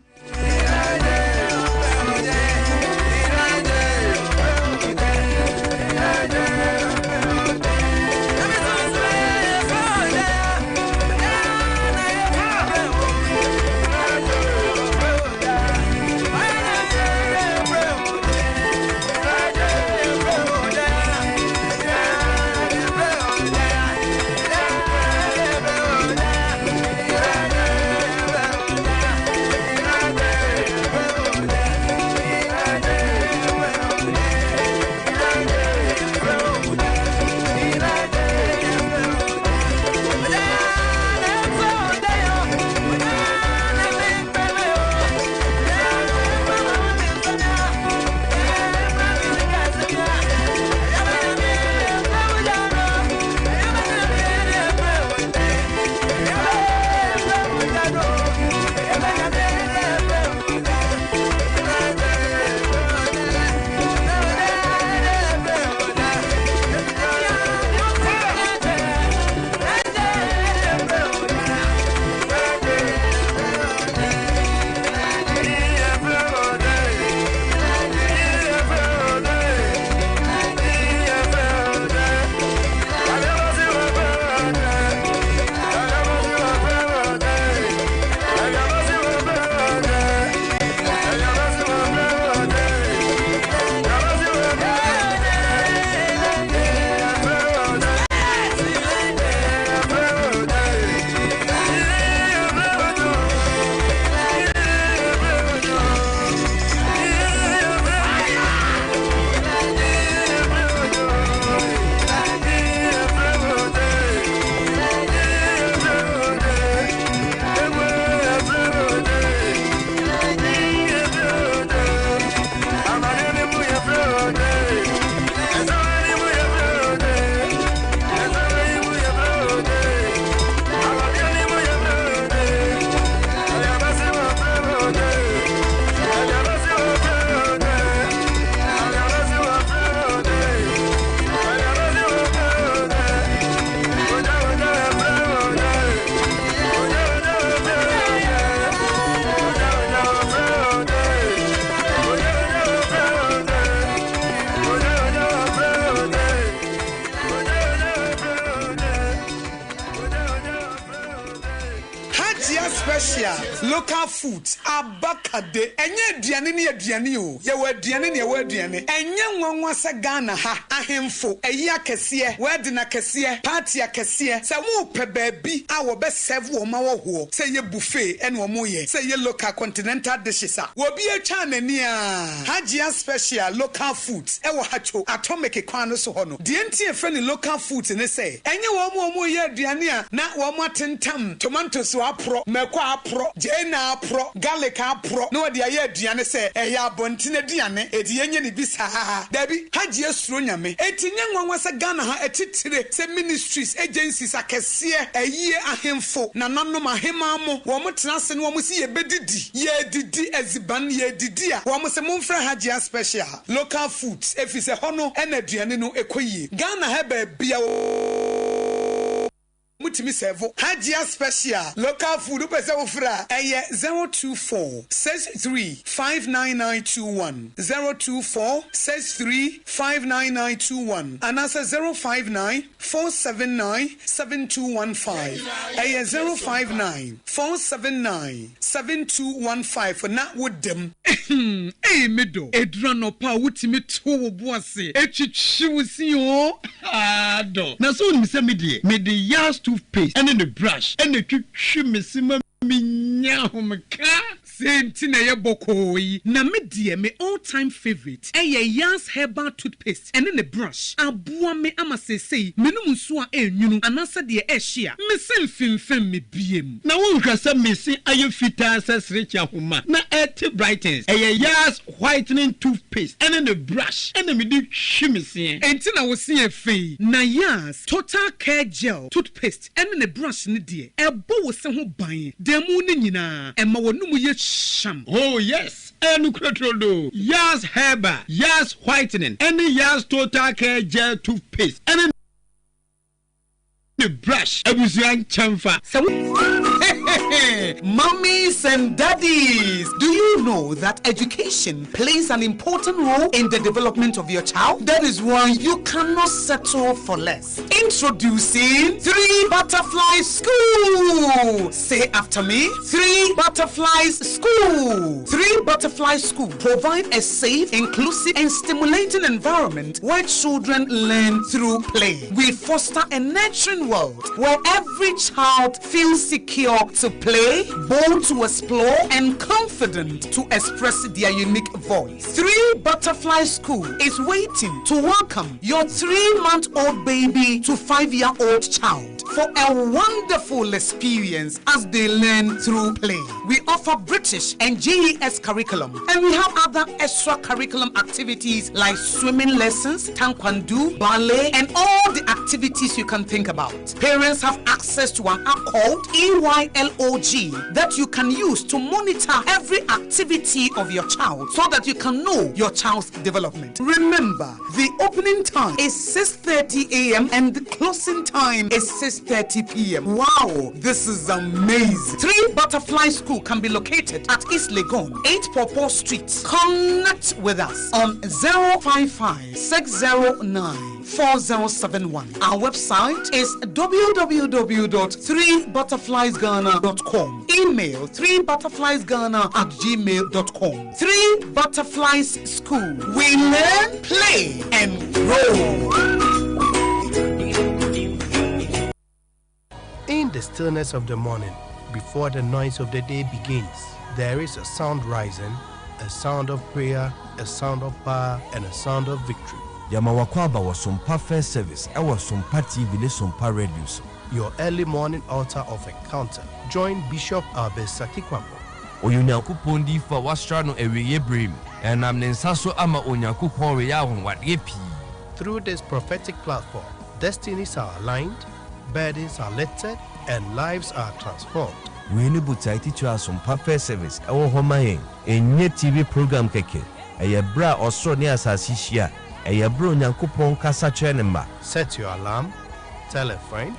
local foods abakade enye aduane ne aduane o ye wa aduane ne wa aduane enye nwanwa se Ghana ha ahemfo eyi akese word na kese party akese se mu pe baabi a wo be serve wo ma wo ho se ye buffet ene wo mo ye se ye local continental dishes a wo bi atwa nani a Hajia special local foods e wo hacho atomic kwan no so ho no de enti e fani local foods ne se enye wo mo ye aduane a na wo mo atentam tomatoes wa pro meko apro jena apro garlic apro no de aye aduane se ehye abontine aduane edi yenye ne bisa dabi Hajia suro nyame etinye nwanwa se Ghana ha etitire se ministries agencies akese eyie ahemfo na nanom ahema mo wo mo tenase no wo mo si ye bedidi ye didi eziban ye didi a wo mo se momfra Hajia special local foods efise hono ena aduane no ekoyie Ghana ha ba bia Mutimi servo Hajia special local food upese ofra eye 024 63 59921 024 63 59921 and as 059 479 7215 eye 059 479 7215 for not with them eh medo edrano pa wutimi to wo boase etwitwiwusi o ado na so ni se mede yas toothpaste and the brush and the twitwi minyahomka sentina ye bokoi na medie me all time favorite Yas herbal toothpaste and the brush aboa me amasesei menum so a enwunu anasa de ehia me selfimfem me biem na wonhwa se mesi ayefita sesrecha homa na et brightens Yas whitening toothpaste and the brush and me di hwimese entina wo se afei na Yas total care gel toothpaste and the brush ne de ebo wo se ho ban demu ne nyina ema wonum ye sham. Oh yes, Enukratrodo, Yas Herbal, Yas Whitening, and Yas Total Care Gel Toothpaste, and the brush, Abusian Chamfa. Mummies and daddies, do you know that education plays an important role in the development of your child? That is why you cannot settle for less. Introducing 3 Butterflies School. Say after me, 3 Butterflies School. 3 Butterflies School provide a safe, inclusive, and stimulating environment where children learn through play. We foster a nurturing world where every child feels secure to play, bold to explore, and confident to express their unique voice. 3 Butterfly School is waiting to welcome your 3-month-old baby to 5-year-old child for a wonderful experience as they learn through play. We offer British and GES curriculum, and we have other extra curriculum activities like swimming lessons, taekwondo, ballet, and all the activities you can think about. Parents have access to an app called EYLOG that you can use to monitor every activity of your child so that you can know your child's development. Remember, the opening time is 6:30 a.m. and the closing time is 6:30 p.m. Wow, this is amazing. 3 Butterfly School can be located at East Legon, 8 Pawpaw Street. Connect with us on 055 609 4071. Our website is www.3butterfliesghana.com. Email 3butterfliesghana@gmail.com. 3 Butterflies School. We learn, play, and grow. In the stillness of the morning, before the noise of the day begins, there is a sound rising, a sound of prayer, a sound of power, and a sound of victory. Yamawakwaba was Sompa First Service. I was Sompa TV, Sompa Radio. Your early morning altar of encounter. Join Bishop Abesaki Kwambo. Oyunyankupon di fa wastrano eweye brim. And I'm Nensaso ama Onyankupon reyahon wadepi. Through this prophetic platform, destinies are aligned, burdens are lifted, and lives are transformed. We need to teach us Sompa First Service. Our Homayen, a new TV program keke. A bra or so near Sasishia. Set your alarm, tell a friend,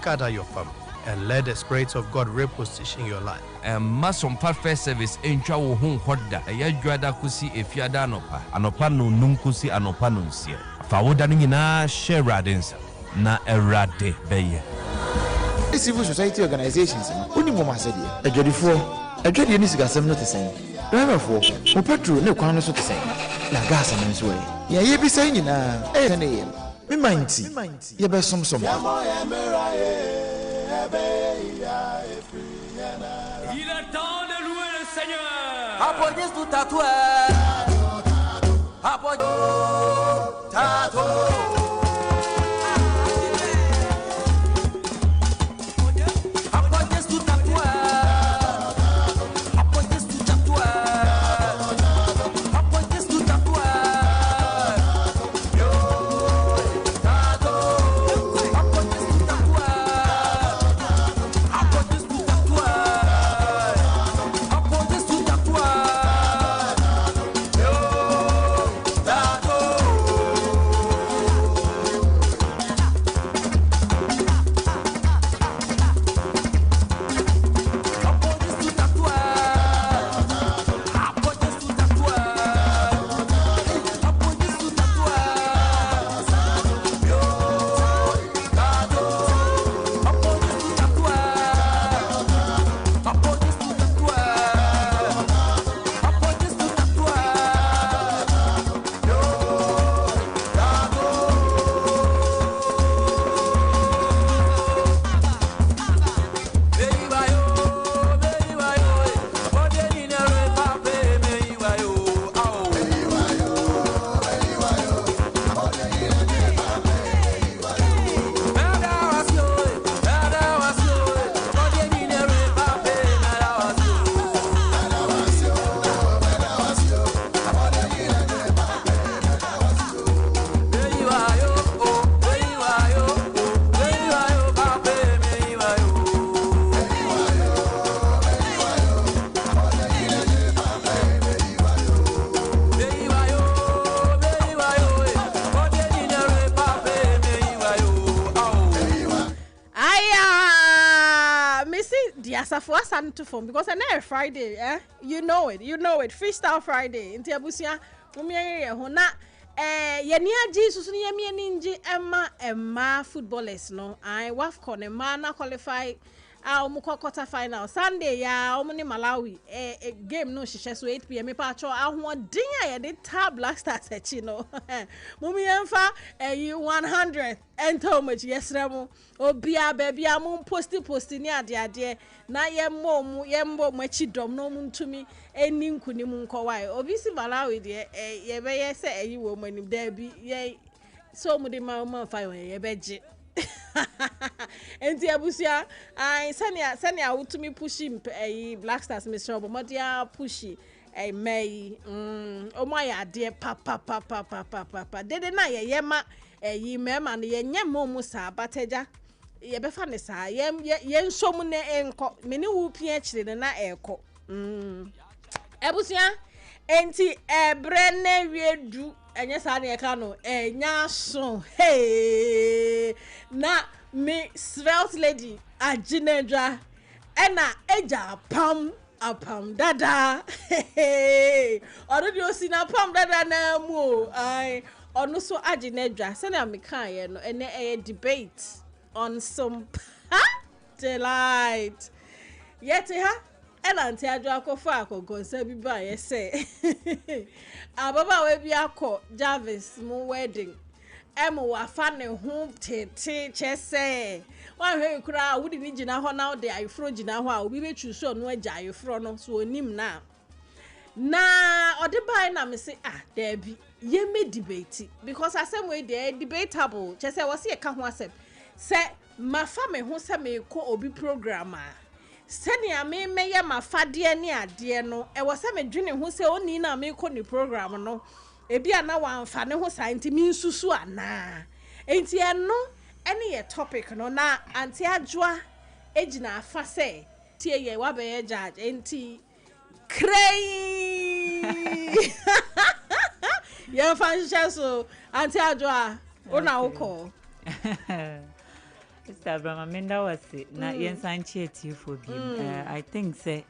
gather your family, and let the Spirit of God reposition your life. And Sompa First Service entra wo hon hoda ayadwada kusi efiada anopa anopa no nunkusi anopa no nsie fa woda no nyina share radensa na erade beye civil society organizations oni mo ma se de adwadifo adwade ni sikasɛm no te sɛn driver for mo petrol ne kwan no so te sɛn na gas no nso ɛ yɛ yɛ bi sɛn nyinaa ɛyɛ ne yɛ me manti yɛ bɛ somsom il est temps de louer le Seigneur apportez tout à toi apportez à toi To phone because I know Friday, you know it, Freestyle Friday. Inti abusia, mumiye hona, yenia Jesus ni yemi ninji Emma footballers no. I waf kone mana qualify. Muko quarter final Sunday ya omuni Malawi game no shishe so 8 p.m. pacho ahwodin ya de tab Black Stars echi no mumi yemfa 100 ento much yesremu obia baby am posti ni ade na yemmo mu echi dom no muntumi eni nkuni mu nkowai obi si Malawi de yebeye se eyi wo manim da bi ye so mu de ma fa ye beje enti abusia ai sania utumi pushi Black Stars Mr. Obomodia pushi May omo ya de pa dede na ye ma mema na ye nyem mu sa bateja ye befa ne sa ye nsom ne enko meni wu pia chire na eko abusia enti ebre na wiedu enye sa na eka no enya so hey na me svelte lady ajinedra ena eja apam dada hey odo di osi na pam dada na mu ai ono so ajinedra se na me kan ye no ene debate on some delight yet ha Elanti adwo akofo akogonsa bi ba ye se ababa we bi akọ Jarvis mu wedding wa fa ne ho tete chese wa hwe kura wudi ni gina ho na de ayefro gina ho a obi be chuso no agya ayefro no so onim na ode bai na me se there be ye me debate because asem we dey debatable chese wo se e ka ho asem se mafa me ho se me ko obi program senia me meye mafade ne ade no e wo se me dwene ho se oni na me ko ni program no ebi ana wanfa ne ho science mi nsusu ana enti eno ene ye topic no na anti adwoa ejina afa se tie ye wa be ye judge enti krei ye fan so anti adwoa ona uko Mr. Abraham Minda was na yensan chieti for bi I think say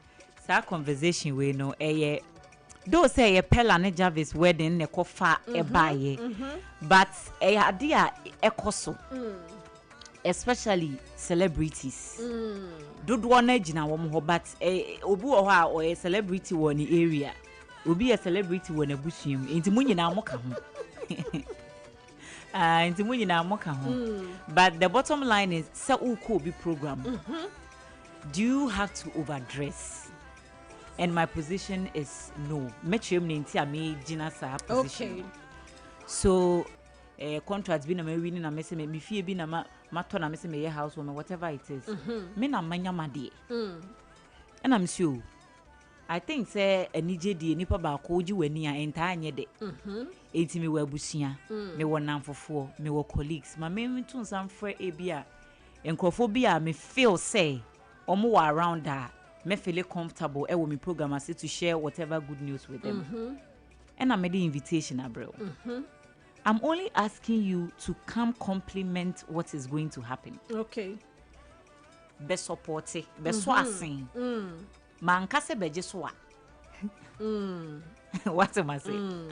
conversation we know do say Pella ne Jarvis wedding ne kofa ebaye but ade a ekoso especially celebrities. Dodo na gina wo ho, but obi wo ha o celebrity wo ni area. Obi a celebrity wo na busuam. Enti mu nyina mo ka ho. Enti mu nyina mo ka ho. But the bottom line is say uko obi program. Do you have to overdress? And my position is no. Metrim ni nti ame gina sa position. Okay. So contracts bi na me winning na me say me fie bi na ma to na me say me ye housewarming, whatever it is. Me na manya made. And I'm sure I think say anije die nipa ba ko ji wani a enta anye de. Enti me wa busia, me wo namfofo, me wo colleagues. Ma me tun sam frɛ ebia enkrofo bi a me feel say omo wa around that me feel comfortable with me program as to share whatever good news with them. And I made the invitation, Abril. I'm only asking you to come compliment what is going to happen. Okay. Be supportive, be swasing. Man kase be jeswa. What am I saying?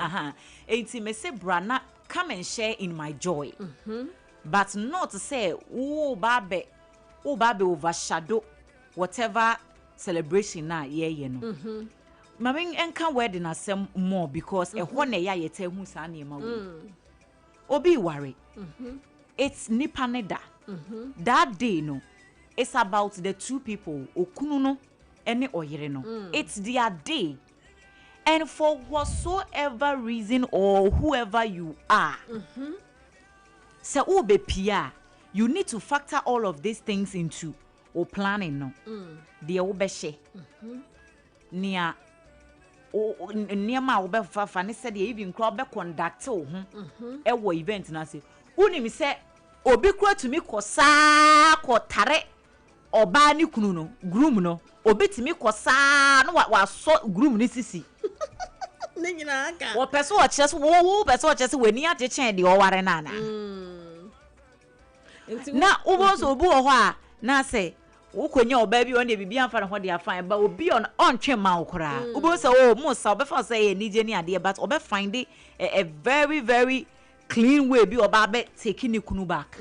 Enti me say brana come and share in my joy. But not to say oh babe overshadow whatever celebration na ye no. Mami enka wedding asem more because ehwo na ya yete hu sa na ema we. Obi worry. It's nipa neda. That day no, it's about the two people okunu no ene oyere no. It's their day. And for whatsoever reason or whoever you are, se ube pia, you need to factor all of these things into or planning no. The obeshe. Nia ma obe fa ne said even crowd be conduct ewo event na say unim say obi kura to me kosa ko tare oba ni kunu no groom no obi timi kosa no wa so groom ni sisi ne nyina aka wo pese wo chese wo pese wo chese weni age chen de o ware na na na ubo so obu ho a na say ukonya oba bi on de bibia fa ho de afan ba obi on twen ma ukura ubo so o mo sa oba fa say nije ni ade but oba find it a very very clean way bi oba be take ni kunu back.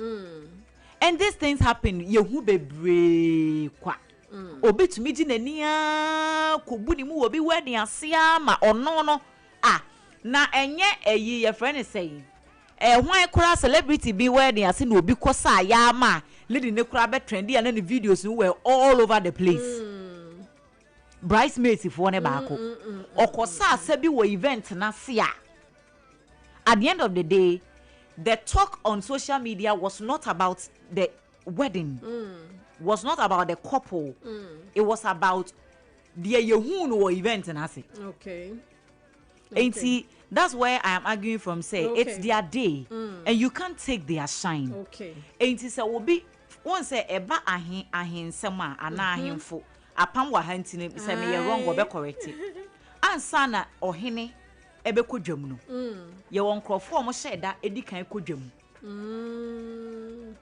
And these things happen yehu bebre kwa obi tumi di nani a kobu ni mu obi wedding asia ma ono no na enye eyi ye friend say hwan kura celebrity bi wedding ase na obi kosa ya ma lady ne kura be trendy and the videos were all over the place. Bridesmaids for ne baako okosa ase bi wo event na sia. At the end of the day, the talk on social media was not about the wedding, was not about the couple. It was about the yehun event and ase. Okay. And see, that's where I am arguing from. Say it's their day, and you can't take their shine. Okay. And see, so will be once say eba ahin sema ana ahin fo apam wa hantine say me wrong go be corrected. Ansana ohene ebe kodwam no ye won krofo mo sheda edi kan kodwam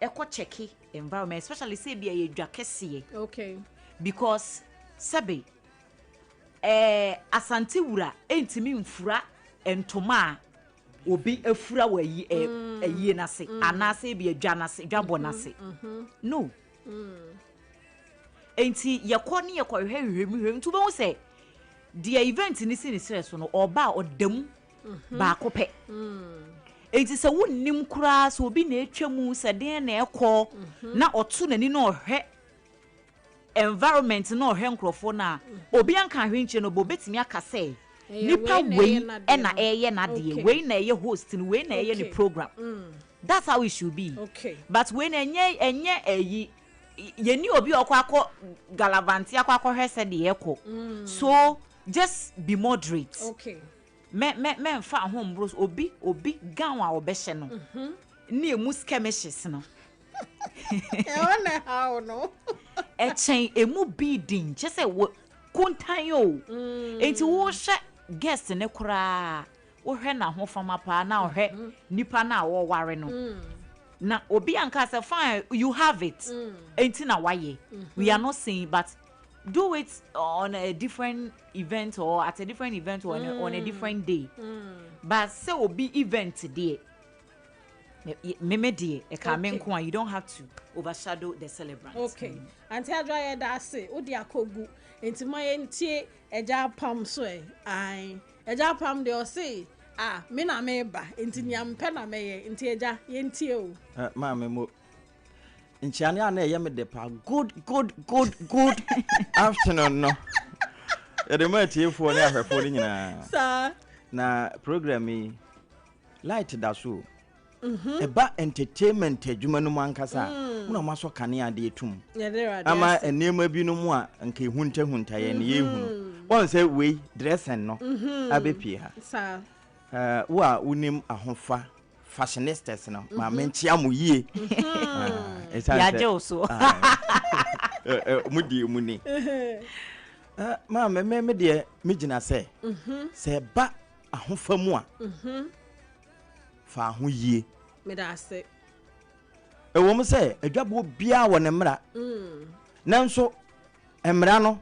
eko checki environment especially say bia ye dwa kese. Okay. Because sabe asante wura entimi mfura entoma obi afura wa yi na se anase bia dwa na se dwa bo na se no enti ye ko ne ye ko hwehwehwem tu be wo say the event ni si ni stress no oba odam ba ko pe enti se wonnim kura so obi na etwam se den na ekọ na oto nani na ohwe environment na ohwe nkrofo na obi anka hwenche no bo betimi aka say nipa wei na eye na de wei na eye host ni wei na eye ni program. That's how it should be. Okay. But when enye eyi yeni obi akọ galavanti akọ hwe se de ekọ so just be moderate. Okay. Me fa home bros obi ganwa obehye no. Ni emu skemeshes no. How no? Echen emu bidding just say kuntan yo. Enti wo hye guest ne kura wo hwe na ho fama pa na hwe nipa na wo ware no. Na obi anka say fine you have it. Enti na waye. We are not saying but do it on a different event or at a different event or on a different day. But say obi event there Memedi, a Kamenkwa, you don't have to overshadow the celebrant. Okay. Auntie Adra da say, Udi akogu, enti my enti eja pam so ai. Eja pam de o say, me na meba, enti nyam pe na meye, enti eja yentie o. Ma me mo. Nchiane ana ye me de pa good afternoon no. The matter for na ahwefo ni nyina. Sir. Na program yi light da so. Eba entertainment adwuma no mankasa una maso kane ade etum ama enema bi no mu a nka ehunta ye ne ehunu won say we dressing no abepie ha sa wo a unim ahofa fashionistas no ma mentia mo yie ya joso mudi muni ma me de me gina se ba ahofa mu a fa ho yie me da se ewo mu se adwabo bia wo ne mra nanso emra no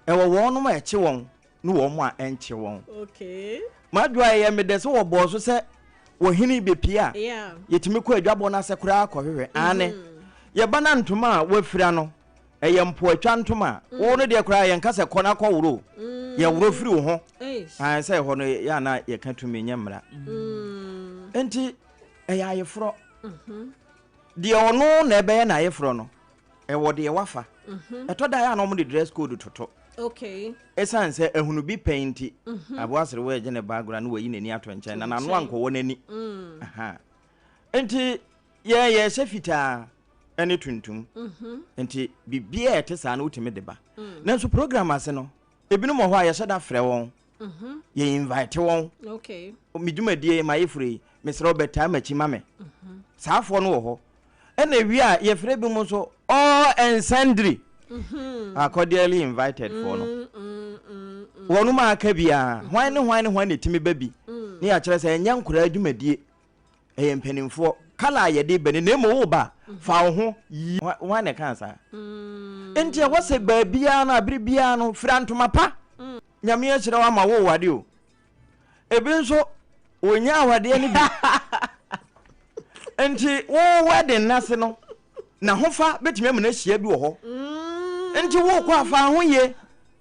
ewo won ma eche won no wo mu a enche won okay madwa ye me de se wo bo so se wo hini be pia yetimi ko adwabo na se kura akohwehwe ane ye bana ntoma a wafira no eye mpo atwa ntoma wo no de kura ye nka se kona kowuro ye wuro firi wo ho se ho no ya na ye ka tumi nyamra enti eya yefro de ono na ebe na yefro no e wo de wafa eto da ya no mo de dress code toto okay esan se ehunu bi painti aboasere we je ne background we yi nani ato nchen na nanu anko wo nani aha enti ye shefita ene tuntum enti bibia etesa na utime de ba nanso program ase no ebinu mo ho a ye sheda frɛ won ye invite won okay midumadi ma yefre Mr. Robert Amachi mame saafo no ho ena wi a ye frɛ bi mu so all and sundry are cordially invited for no wonu ma aka bia hwan ne timi babi ne ya kire se enya nkura adwumadie eye mpanimfo kala ye de bene na mo wo ba fa wo ho hwan ne kan sa enti wo se ba bia na abiri bia no frantoma pa nyame ya kire wa ma wo wade o ebi nso onya awade ni bi enti wo wedding nase no na hofa betime mu na hia bi wo ho enti wo kwa fa ho ye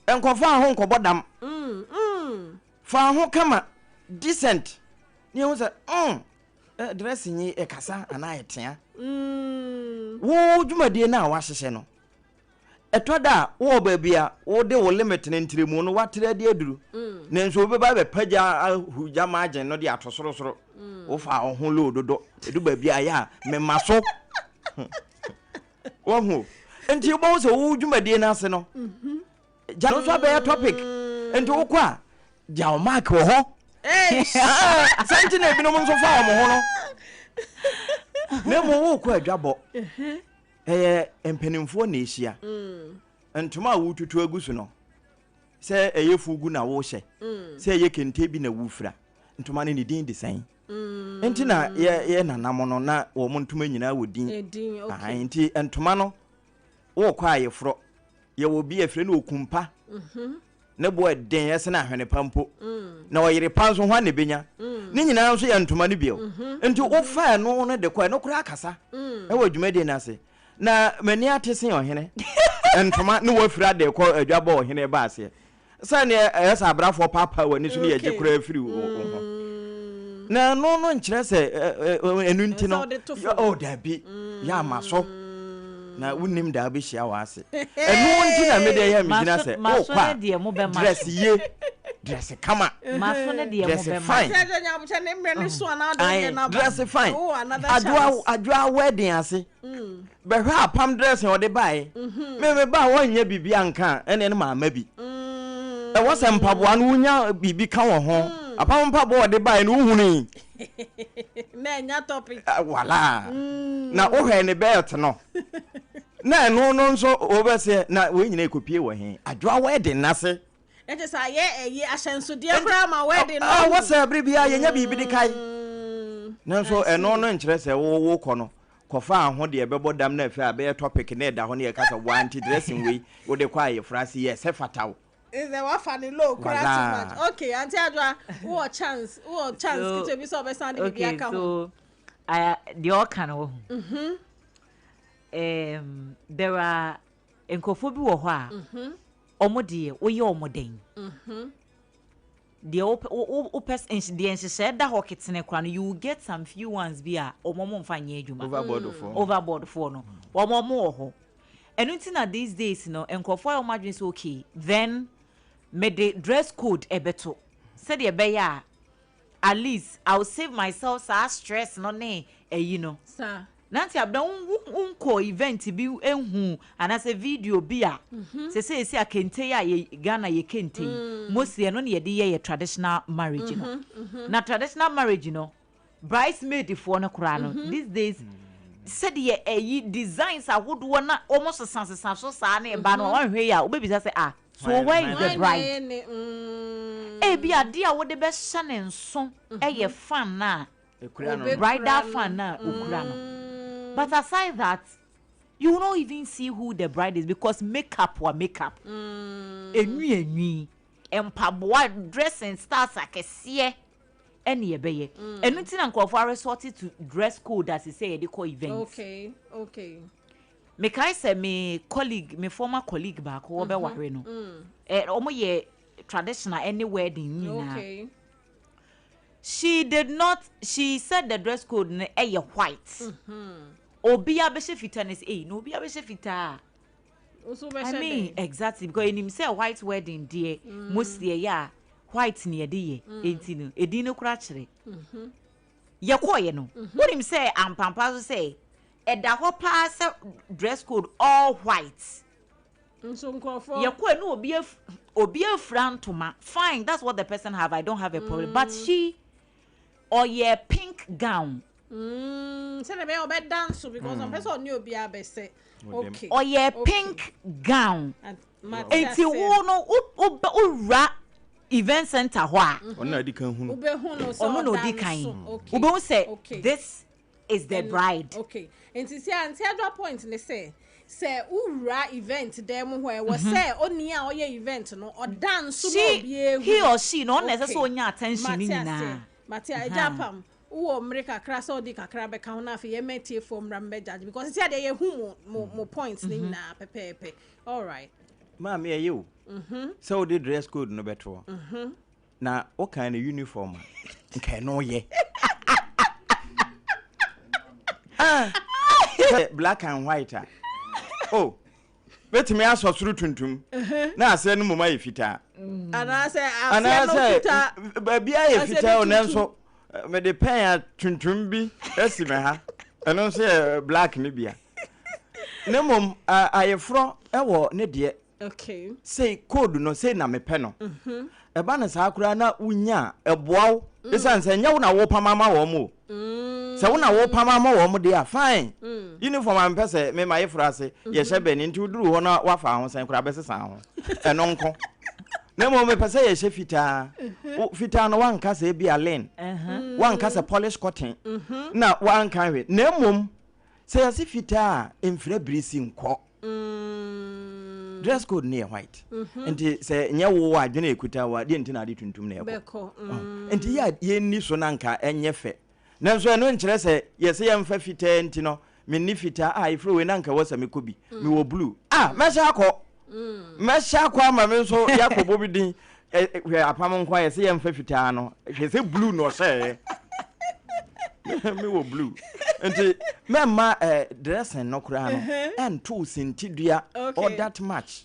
enkofa ho nkobodam fa ho kama decent ni ho se dressing yi ekasa ana etea wo dwumadie na wa hyehye no etoda wo ba bia wo de wo limit ne ntiremu no watere de aduru nanso wo ba pagya huja margin no de atosorosoro wo fa ho lo dodo edu ba bia ya memaso wo ho enti wo so wo dwumadie na ase no ja no so ba topic enti wo kwa ja o mark wo ho santi na bino mo so fa wo ho no ne mo wo kwa adwabo empenimfo na ehia ntoma wo tutu agusu no se eyefugu na wo hye se eye kente bi na wufra ntoma ne din design enti na ye nanam no na wo mo ntoma nyina wo din enti ntoma no wo kwa ayefro ye wo bi afre na okumpa ne bo den yese na hwene pampo na wo yire panso hwa ne benya ne nyina nso ye ntoma ne bio enti wo fa no ne de kwa no kura akasa e wo dwumade na se na mani atese ohene entoma ne wafira de ko adwaba ohene ba ase sane esa abrafo papa wani so ne yaje kura afiri ho na no nkyere se enu nti no oh dabi ya maso na wunim da be hia wa ase enu nti na me de ya me gina se oh kwa dress ye dress kama maso ne de mo be ma nya ne mre ne so na de na dress fine adwa wedding ase be hwa pam dress o de bai me ba wonya bibia nka ene ne mama bi e wo se mpaboa no wonya bibi ka wo ho apam mpaboa o de bai no uhunu na nya topic wala na wo hwe ne belt no na no nso obese na we nyina ekopie wo he adwa wedding nase ete sa ye ahyenso de kra ma wedding no wo se abri bia ye nya bibi de kai nanso eno no nkyere se wo kɔ no kofa ho de ebebodam na afi abe topic na da ho ne kasa wanti dressing we wo de kwa ye frasi ye se fataw is the one funny low crash much okay auntie Adwa wo chance kito bi so be sand bi aka ho the all kind of there are enkofobi wo ho a omode oye omoden the person the said that hoketene kwa no you get some few ones be a omomo mfa nya adwuma overboard for no omomo ho enu ntina these days no enkofo a omadwen say okay then me the dress code ebeto said the beya at least I'll save myself some stress no ne you know sir nanti abda unko event bi enhu anase video bi a se akente ya Ghana ye kente mostly no ne ye de traditional marriage no na traditional marriage no bridesmaid for no kura no these days said ye designs ahodo na almost sansa so sa na e ba no wan hwe ya obebisa say so where is the bride bi ade a wo de be hye ne nso ye fan na bridal fan na okura no. But aside that, you will not even see who the bride is because makeup. Enui. Empaboa dressing starts like a see. Any ebeye. And nothing uncle for resorted to dress code as he say they call events. Okay. Me kai say me colleague, me former colleague back who be worry no. Omo ye traditional any wedding ni na. Okay. She said the dress code na white. Obia be fita is no obia be fita. I mean exactly because in him say white wedding dear mostly ya white near de no edino kura kire. Ye koye no. What him say am pampa say e da ho pa say dress code all white. So nkofo ye koye no obia frantoma fine that's what the person have I don't have a problem but she or ye pink gown. Say na be obe dance because some person new obi abese. Okay. Or ye pink gown. Enti wo no ura event center ho a. Ona di kan hu. Ube hu no so. Ono no di kan. Ube hu say this is the bride. Okay. Enti see anti other point ne say ura event dem where was say oni a oye event no or dance no obi he or she no necessarily onya attention ni na. Matia Japam wo America krasa odi kakra be ka ho na afi ye metie from rambe judge because see dey hu mo points ni na pepepe. All right. Mama you. So the dress code no better. Na o kind of uniform. Okay no ye. Black and white. Oh. Betimi aso suru tuntum. Na ase no mama ye fita. Ana say ba bia ye fita o nenso me de pen tuntum bi esi me ha. Eno say black ni bia. Ne mom ayefro e wo ne de. Okay. Say code no say na me pen no. E ba na sa akura na unya eboaw. Esan say nya wo na wo pamama wo mo. Se wo na wo pamama wo mo de a fine. Uniform am pese me ma yefro ase ye hye ni nti uduru ho na wafa ho san kura besesa ho. Eno nko. Na mo me pese ye hye fita. Fita no wan kasa e bia len. Wan kasa polish cotton. Na wan kan we. Na mom say ye fita emfra brisi nko. Dress code near white. Enti say nya wo adwene ekuta wa de nti na ade tuntum na yeko. Enti ya ye ni so nanka enye fe. Nanso eno nkyere se yese ye mfa fita enti no me ni fita ifro we nanka wasa me kobi me wo blue mesha akọ ama me so yakobo bi din hwe apam nkwa yese ye mfa fita no hwe blue no se me wo blue enti memma dressing no kura no and two sintidua or that much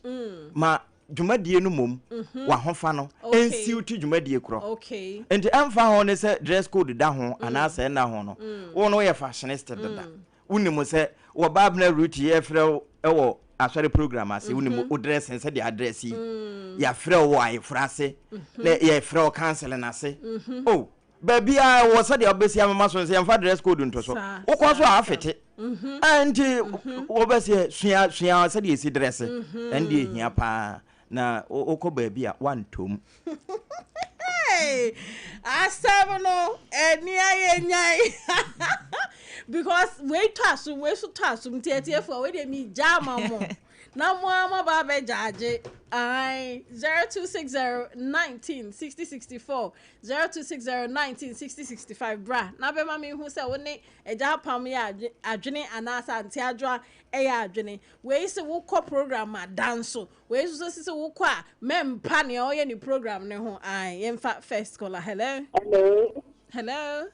ma dwumadie no mom wa hofa no ensi uti dwumadie kro okay enti amfa ho ne se dress code da ho ana se na ho no wo no ye fashionista da unimu se wo Abena Ruthy ye frɛ wo asɔre program ase unimu o dressing se the address ya frɛ wo ai frase na ye frɛ wo cancel na se oh baby a wo se de obesi amama so se yemfa dress code nto so wo ko so afete anti wo besi sua se de esi dress ende ehia pa na okọ baby a wan tom hey asabno eni ayenyai because we so tasu mtete for we dey mi jama mo Na mo ba be jaje. I 0260-19-60-64 0260-19-60-65 bra. Na be ma me hu se wo ne eja pam ya adwene anasa anti adwa e ya adwene. We se wo kọ program a danso. We so se wo kọ a mempa ne o ye ni program ne ho. Ai yemfa first caller. Hello. Hello.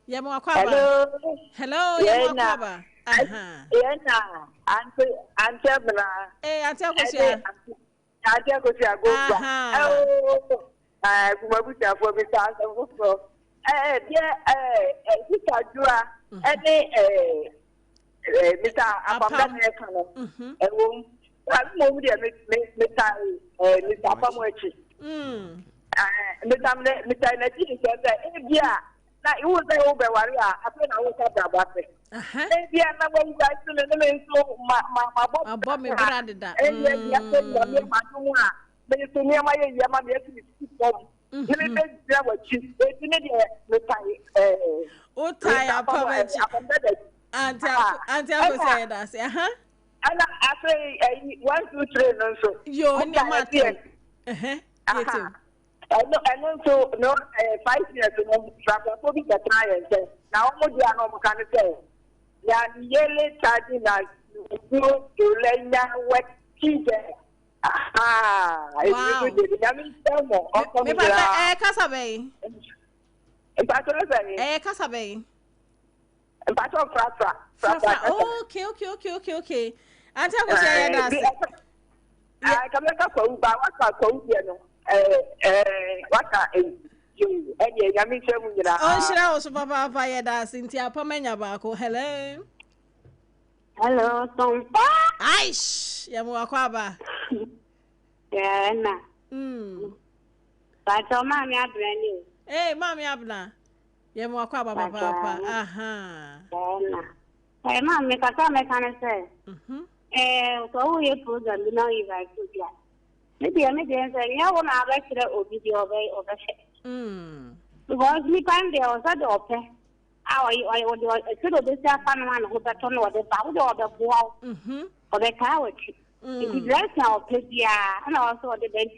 Yemo akwa ba. Hello, yemo akwa ba. Aha. Yena, Auntie Abena. Auntie Akosia. Auntie Akosia go back. Kumabuta for me to Sister Jua, Mr. Apamda Nekano. Mr. Apamochi. Mr. Najee said, na iwu say obe wari a ape na wo ka braba pe bia na wo guys no me so ma bo me brade da ya pe ya me ma dum a me so me ma ye ya ma me ti bom me be dira wa chi e ti ne de me tai o tai apamechi anti ako say that say ana ape 1 2 3 no so yo ni ma te yetu I know so no 5 years no travel for be try and say now mo dia no mo kan say ya yele charge na no to lenya wet tije wow me ba kasabe kasabe okay ante ko say ya das kameka kwa uba waka kwa ubia no waka enye nyame chemu nyina on shira wo so papa ye da sinti apamanya ba ko hello Sompa aish ya mu akwa ba na ba to mami abrani mami abna ya mu akwa ba papa aha na mami kata me kan say so we program na invite to dia maybe I say ya wona ba kire obi di obe because me time there was at the open I could have been fan one who got on the bow or the wall or the couch. If you dress now, and also the bench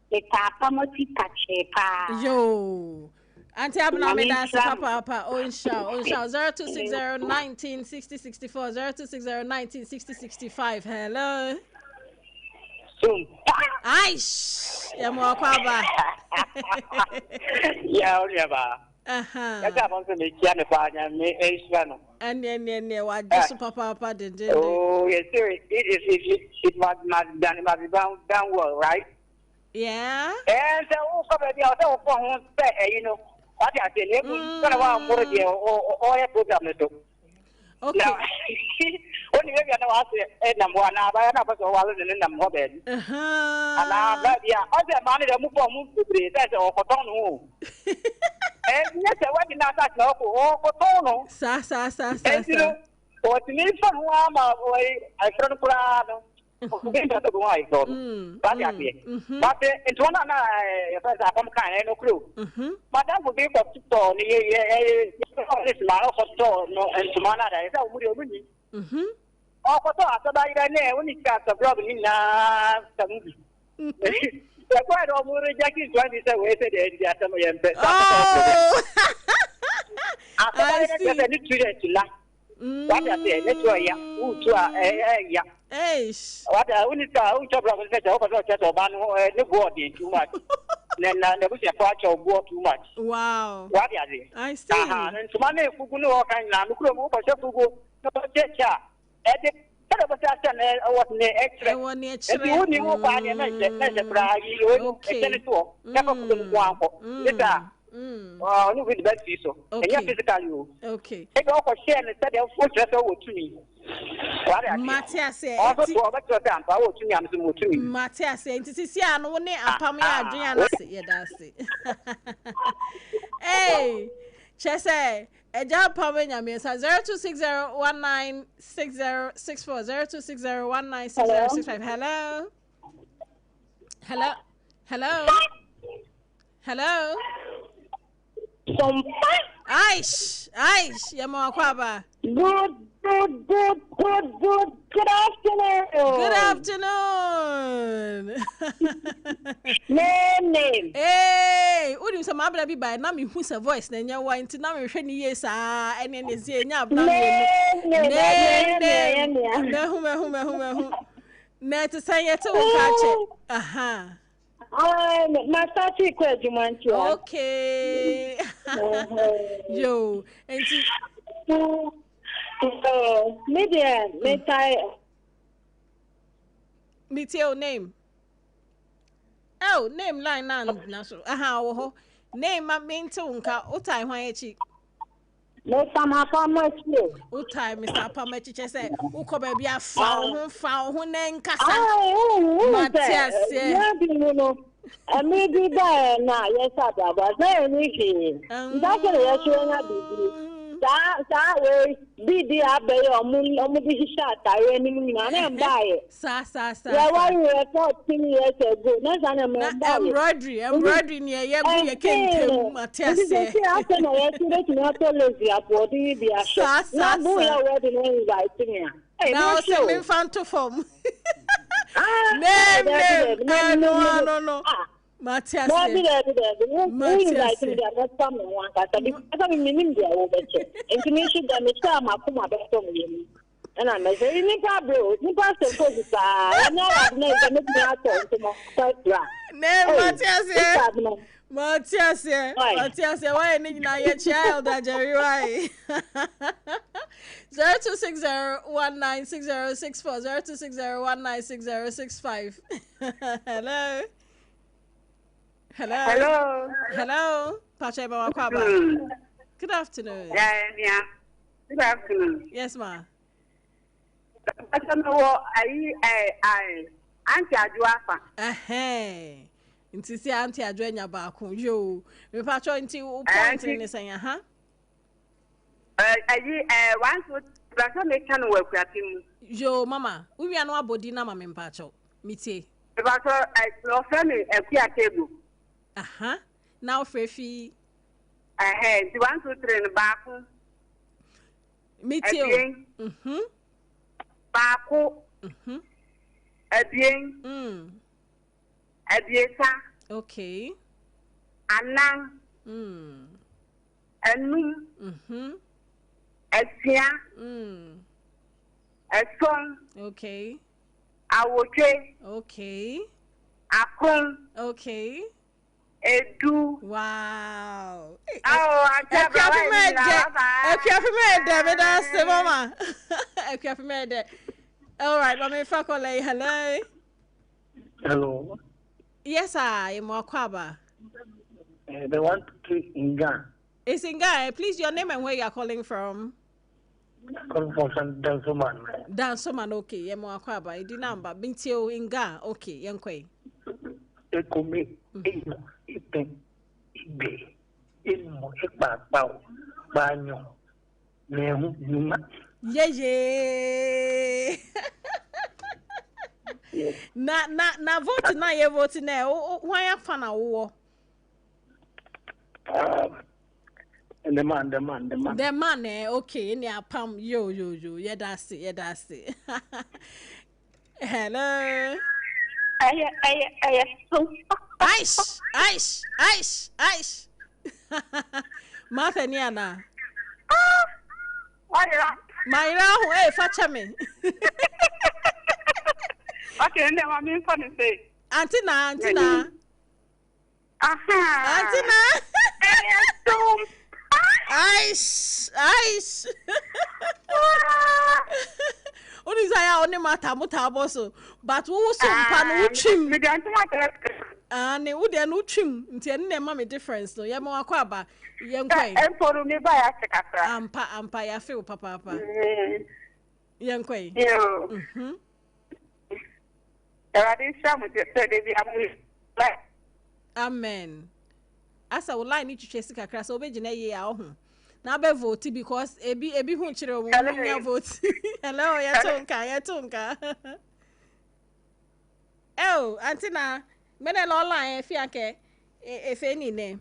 the tapamoti catch yo. Auntie Abena me that's papa on show 0260-19-60-64 0260-19-60-65 hello aish ya mo kwaba ya oliaba ya ka bonso me kia me pa nya me eswa no ene wa jesu papa de oh yes sir it must be down well right yeah and so so be dia so for hon say you know what I tell you kana wa mo de o ya program to okay only maybe I was number one na ba so wa le number be ala ba dia o se ma ni de mu ko mu bre that o ko ton no yes what did not that no ko ton no sa o ti ni fa wa ma o ai fro kula no o be to go ai ko ba dia be but into na ya fa sa kom kan no crew madam ko be ko to ni ye is ma ko to no into mana da sa umuri omuni ko to asaba ira ne oni ka sa blog ni na samubi ya kwa do umuri jaki 20 say we say de dia sama yembe asaba ira ke ni tire tila what I say let's go ya utu ya what unika utu blog ni se o ko to ba no ni go dey too much na we say for acho go too much wow what I see and to mane fugu no kan na no kuro mo ko se fugu no checha kada ba ta san what ne extra you ni mo pa ne na bra yi o ekene to ka ko ko mo anko eta no with best so enya physical you okay e go ko share ne said o stress o tuni Matias o to ba to ta pa o tuni am so mo tuni Matias enti sisi anu ne apam ya adwen anase ye da se hey chese eja pamenya me sa 0260196064 0260196065 hello Sompa Aish, yamo akwaba. Good afternoon. Good afternoon. Name. Hey, udim sa mabla bi ba na me hu sa voice na nya wa nti na me hwe ni yes ah ene ne zie nya abna me. Na hu. Na to say yet to catch. Aha. My starting question. Okay. Yo, and meet your name. Oh, name line na so. Aha, wo name ma minto nka utai hwan echi. No sama pa machi. Utai Mr. Pamachi say uko ba bia fa ho na nkasa. Matias. Yeah, you know. Maybe na yes ababa na ni that yes na bibi sa we bidi abe omu di sha tare ni mi na mbaye sa yeah why we 14 years ago na sana me embroidery ni ye bu ye kentem Matias say ase na yes na to lazy apodi bi a na bu ya we di no invite me now say me fanto form no Matias Matias and I'm saying, Nipa bro, Nipa suppose I know I've never met me out to my Matias, why need na your child that Jerry why? 0260196064 0260196065. Hello. Pacha Bawakwaba. Good afternoon. Yeah. Good afternoon. Yes, ma. I don't know what I Auntie Ajuafa. Nti si Auntie Ajuanya baako. Yo. Me pacha nti o point ni say aha. Once Braso me kan work atim. Yo mama, we anu abodi na mama mpacha. Mitie. Braso no friend ekua table. Aha. Now Frefi. The 1 2 3 in Baku. Meteor. Baku. Abien. Abiesa. Okay. Anang. Anu. Esia. Esong. Okay. Awoche. Okay. Akon. Okay. Edu. Wow. Oh, I can't mama. All right, Mama Fakole, hello. Hello. Yes, I am Wakwaba. The 1 2 3 in Ghana. It's in Ghana. Please, your name and where you are calling from. Calling from Dansoman. Dansoman, okay. Yemo Wakwaba. Idi number. Bintio in Ghana. Okay, yankwe. Ekome. Ipen. Ibe. Ilmo. Ekpakpao. Banyo. Nehu. Numa. Yeah. Na vote na ye vote na why afana wo the man okay ni apam yo yeah that's it hello ice Martha ni ana Myra who facha me okay, and then I'm in for the say. Antina. Antina. Ice. Only say I only matter mutaboso, but who Sompa no trim. Ne wo de no trim, nti ene na ma me difference no. Ye ma akwaba, ye nkwan. E for me ba ya sekatra. Ampa ya feel papa. Ye nkwan. Amen. Asa wo line ni twetwe sika kra so obegina ye ya ho. Na be vote because ebi hu kire wo nya vote. Hello, ya tonka. Antina, me na lo line fi ake efe ni ne.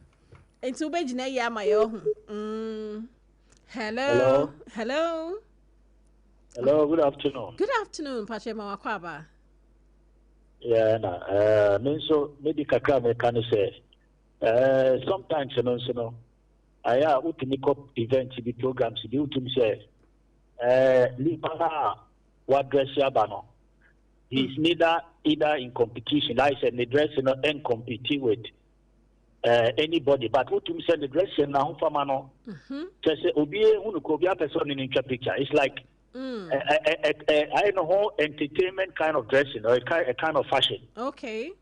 Enti obegina ye ama ye ho. Hello. Hello, good afternoon. Good afternoon, Pachema Wakwaba. Yeah, so maybe kakra me can say. Sometimes you know, I ultimate events the programs the ultimate say Lipa what dress yabano. He's neither either in competition, like I said, the dress and compete with anybody, but ultimate say the dress now for mano. Just say obi unu ko obi person in the picture. It's like I know how entertainment kind of dressing or a kind of fashion. Okay.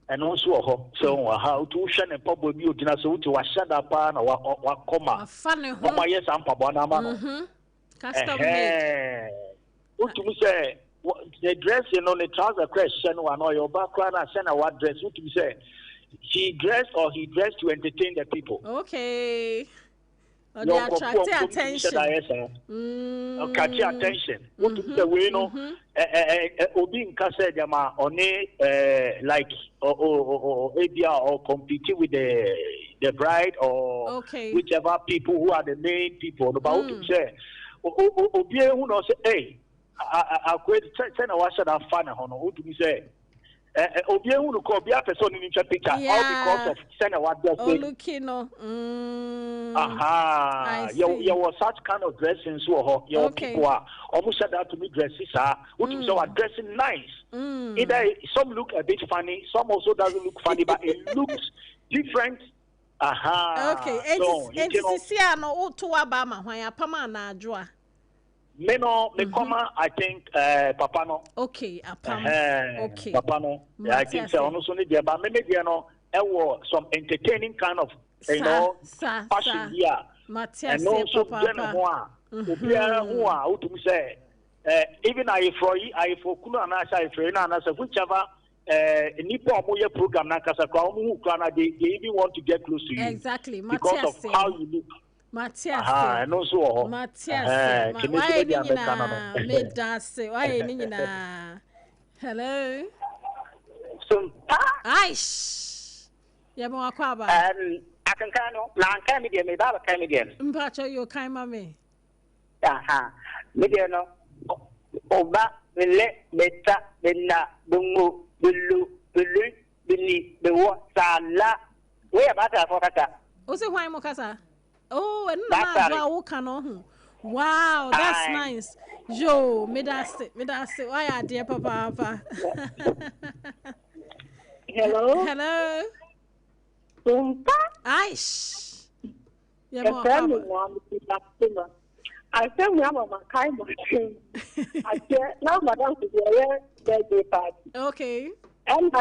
And also, so how to shine a pub with you, so to wash that pan or what comma. Funny, yes, I'm Pabana. Custom made. What to say? The dress, the trouser question, one or your background, and send a what dress. What to say? She dressed or he dressed to entertain the people. Okay. They attract attention. Catch attention. What to say? We know. Obi nkase jama oni like or competing with the bride or whichever people who are the main people. But what to say? Obi who knows hey, I could send a wash that fun. What to say? Obi who ko be a person in the picture all because of send a what just you was such kind of dressing so your people are almost said that to me dresses are so are dressing nice. Either some look a bit funny, some also doesn't look funny, but it looks different. Okay, it's see no to Obama when ya pama na adwoa. Me I think papa no. Okay, apam. Okay. Papa no. I think so no so need but me no some entertaining kind of fashion here. And also papa. Who to say even I for kuno na say for na say whichever nipa omoye program na kasa kwa omo na they even want to get close to you. Exactly. Because of how you look. Matthias. And also Matthias. Why nina? Hello. Sompa. Aish. Yamo akwaba. Akankano. Na anka me me baba kai me dem. Mpacho yo kai mame. Me dem no. Oba bele beta bena bungu bulu bini bewo sala. We abata for kata. O se hwan mo kasa? Oh, and no, wow, that's nice. Yo, me that's it. Why are dear papa? Hello. Aish. I said we have a kind of thing. I said now madam to the birthday party. Okay. And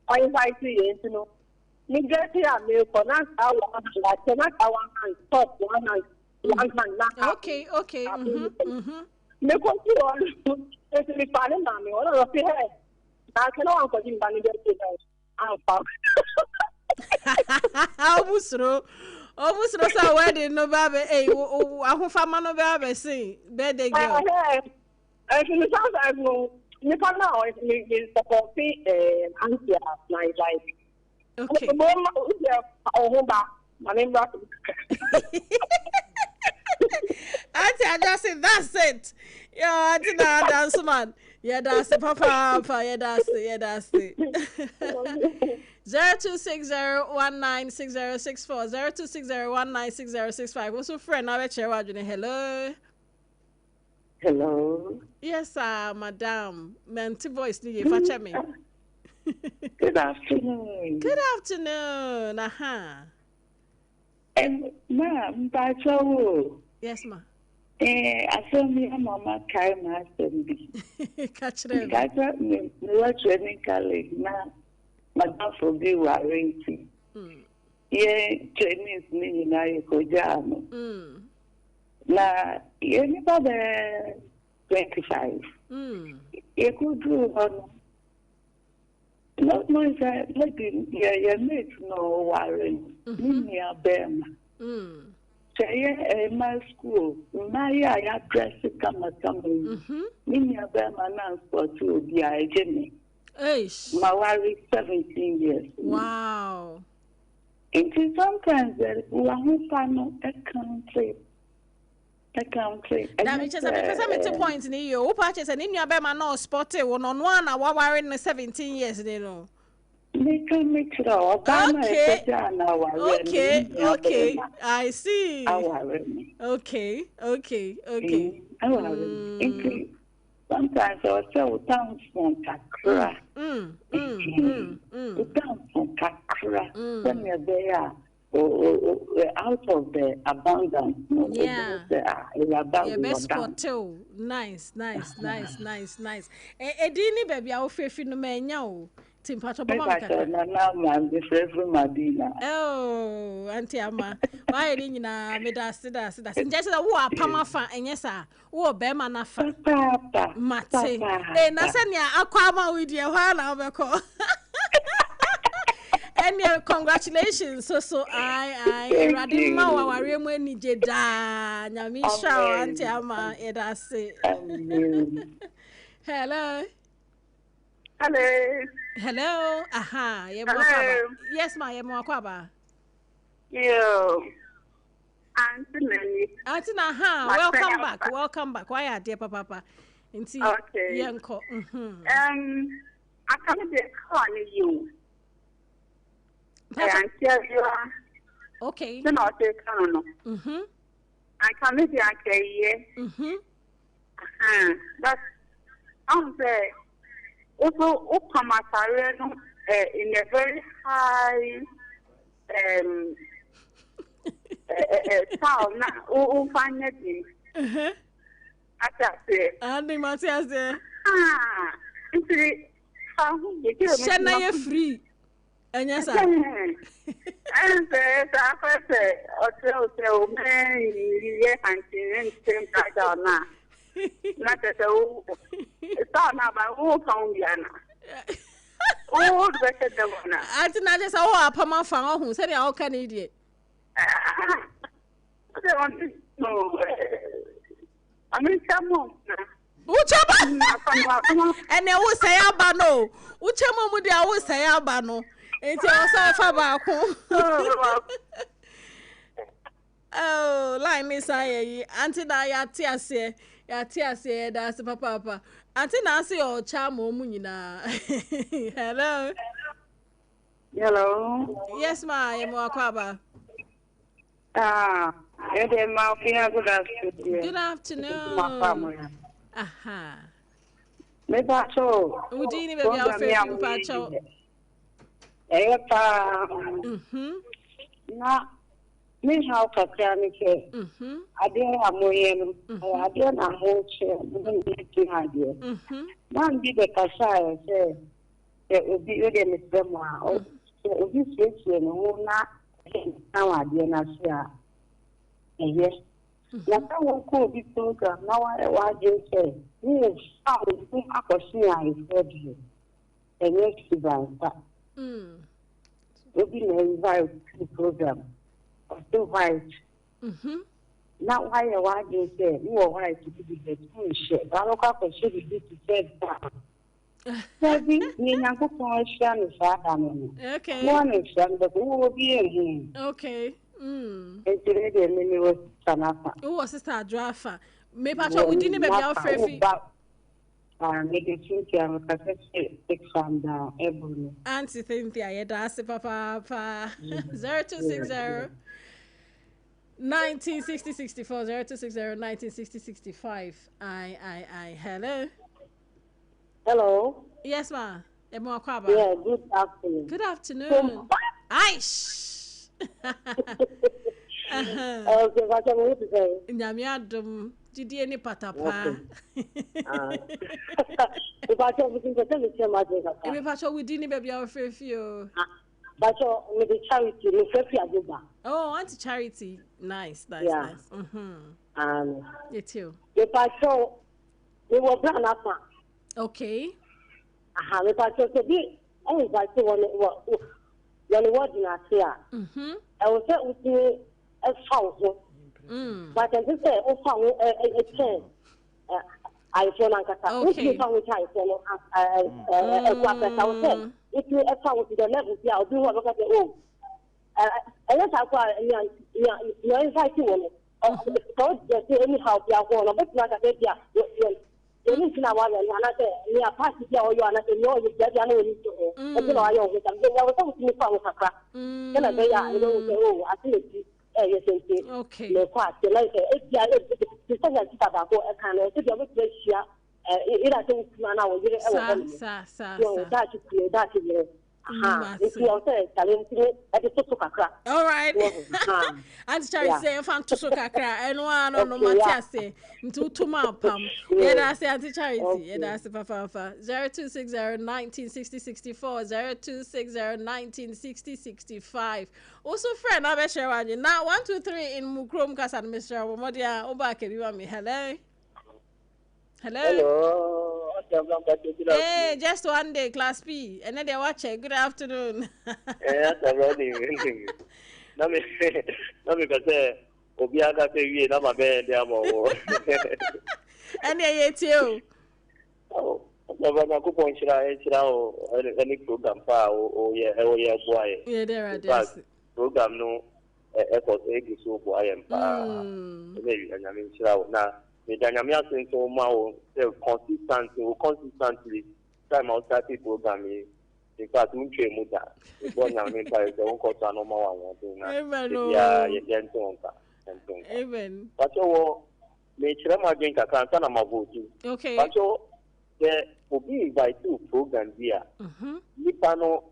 I invite you, you know. Me get here, me connect our top one hand. Okay. Me continue. If me pardon me, all of you here. I cannot go in Bani birthday. I'm fine. Almost sa wedding no baby. Hey, ahu fama no baby sing birthday girl. Actually, sounds like no. Me for now, if me support auntie like. Okay. My name is Auntie, I just said that's it. Yo, Auntie, na dance man. Yeah, that's it, papa. Yeah, that's it. 0260196064 0260196065. What's your friend? Now hello. Hello. Yes, madam. Menti voice ni facha me. Good afternoon. Good afternoon. Ma'am, Pacho. Yes, ma. I saw me mama carry my assembly. Catch them. Me training college now. Madam for be warranty. Chinese me na yekojano. Na ye about 25. You could do on. Not no that maybe your mate no warrant. Me Abena. Say my school. My I dress come. Me Abena now for to be a Jenny. My worry 17 years. Wow. It is sometimes we are no a country. Now, me just a point in you. Who purchase an in your bema no spotted one on one hour wearing 17 years, you know. Okay. I see. Okay. Sometimes I was down from Kakra. Down from Kakra. When you're there, out of the abundance. Yeah. Best spot too. Nice. Edini baby, I'll fear no man. Timpato oh, Auntie Amma. Why didn't you made us sit us? Just a war, Pama fan, and yes, sir. Oh, Bema Nafa. Mate. Eh, Nasania, Aquama with your Hana. And congratulations. So I Radima, our Remo Nijeda, Namisha, Auntie Amma, Edasi. Hello. Hello. Aha. Hello. Yes, ma. Yemokwaba. Yo. Auntie. Aha. Welcome back. Why are dear papa? Okay. Yanko. I can't be calling you. I tell you. Okay. Then I'll take on. I can't be okay. That's I'm saying. Also, in a very high town now, find it. And Matthias there. Shana free. And yes, I say, hotel, man, yes, and same down now. Not at all. It's not about all found Yana. Oh, the better the one. I did not just all Pama found who said all Canadian. No, I mean, some more. And they will say Abano. Uchama would always say Abano. It's also Fabaco. Oh, like Miss I, Auntie Diatia. Tia said, that's papa. Auntie Nancy or Chamo Munina. Hello. Hello. Yes, ma. I'm Wakwaba. Good afternoon. Aha. Maybe I saw. Udini baby, our favorite pacho. Me how Katrani say. I didn't have more. I didn't have more chair. Man did the Kasha say it would be really Miss Bema. Oh, so this is who not now I didn't see. Yes. Now I will call this program. Now I want to say, yes, I will think I could see I heard you. And next event. We'll be invited to the program. Still white. Now why you want to say you are white to be the school shit. I look up and should be to say that. Maybe you are going to share the father. Okay. One is the who will be in him. Okay. It's really a mini was Sanafa. Who was Sister Drafa? Maybe we didn't be our favorite. Maybe Cynthia was take some down. Auntie Cynthia, that's Papa 0260 1960 64 0260 1960 65. Hello. Hello. Yes, ma. Yeah, good afternoon. Good afternoon. Aish. Okay, what am I to say? Nyamiadum, did you any patapa? If I tell you to tell me so much, if I show we didn't baby our fair few. But with the charity, oh, anti charity. Nice. Yeah. You too. If I saw we were plan up. Okay. If I saw to be, if I see one word in our here. I will say with you a thousand. But I just say, oh, found a chain. iPhone and Kata. Which you found with iPhone, I will say, if you found with the level, I'll do what look at the home. that's how you're inviting women. Don't just anyhow, you are going, but not a baby. You need to know what another near party or you are not in your get your own. And you know, I always am there was something to find with a crack. Then I say, I think it's okay. No, quite the later. It's about what I can if you're with this year. It I think now that is all right. And Charlie say, "Fan to so kakra." And one no Matthias say, "Into tuma pam." Yeah, that's Auntie Charity. Yeah, that's Papa. 0260-1960-64 0260-1960-65. Also, friend, I be share one. Now 1 2 3 in Mukrom Kasan Mr. Omodia Obake. You want me? Hello. Hello. Hey, just one day, Class P. And then they watch it. Good afternoon. Yes, I'm ready. No, because Obiaga say, "I'm a bad demo." And they too. Oh, I'm going to go on any program, boy. Yeah, there are this program. No, effort, so boy, and maybe I mean, now. The dynamic so more consistently time outside programming. In fact, we train with that. Because I mean, by the own course, I know more. Amen. But you may try my drink a cancer, I'm a vote. Okay. But you there will be invited to program here. Nipano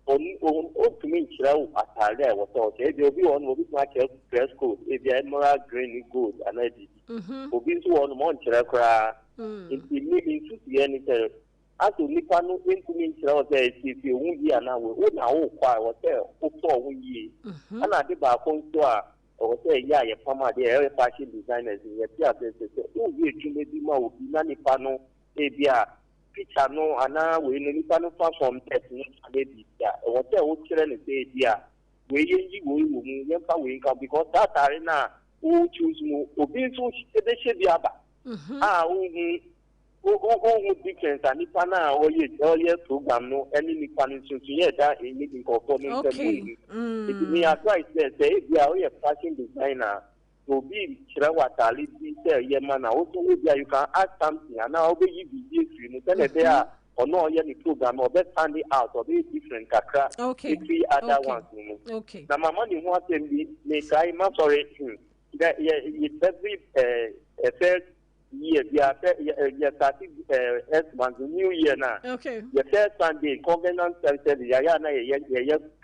only to me, at there was all. There will be one will be my dress code. If the emerald green good and I did. Obi nso wɔ no mo nkyerɛ koraa nti ne nso si yɛ ne sɛ aso nipa no ntumi nkyerɛ wɔ sɛ esiesie ohun yie anaa wo na wo kɔ a wɔ sɛ wotɔ ohun yie ɛna ade baako nso a wɔ sɛ ɛyɛ a yɛ pam adeɛ ɛyɛ fashion designers yɛ ti asɛ sɛ wo yɛ edwuma bi ma obi na nipa no ebi a picture no anaa wei no nipa no fa from text no ade bi a wɔ sɛ wokyerɛ ne sɛ ebi a wei yɛ yi wei wɔ mu yɛn fa wei nka because that are na who choose more obey so they should be aba who difference and if na all year program no any nipa so yeah that in meeting conforming it me advice say if you are a fashion designer to be chirawatali say yeah man also you can ask something and now be you be you tell there or no yeah the program or best stand out or be different kakra three other ones okay na mama ni want them be make I sorry that it's every first year you started month new year now. Okay. The first Sunday covenant services ya na ye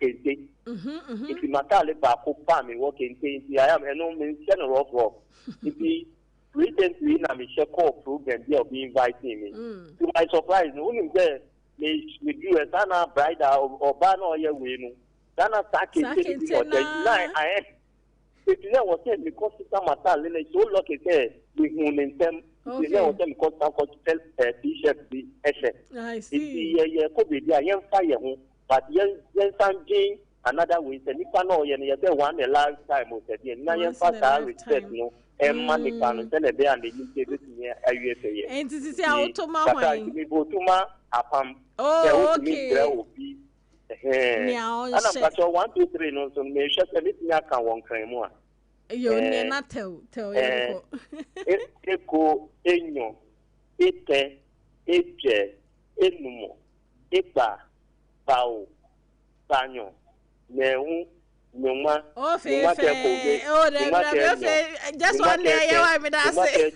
kente. If you matale ba ko pa me work kente I am no mention of if recently na me share call program they be inviting me. To my surprise no only there me do a sana bride or ban or ye we no. Sana kente for the if you know what because some matter so lucky say we in them you know what because some tell t-shirt be I see yeah could be there young fire but young something another way say nipa no ye say one the last time o say na young father respect no e money can tell e be and the say this here awie say and this is automa hwan we go to ma apam okay ana pacho 1 2 3 no so me hwe say me aka won kran mu a you na tell you eko enyo ite eje enumo ipa pao panyo nehu nyoma fe just one day you want me to say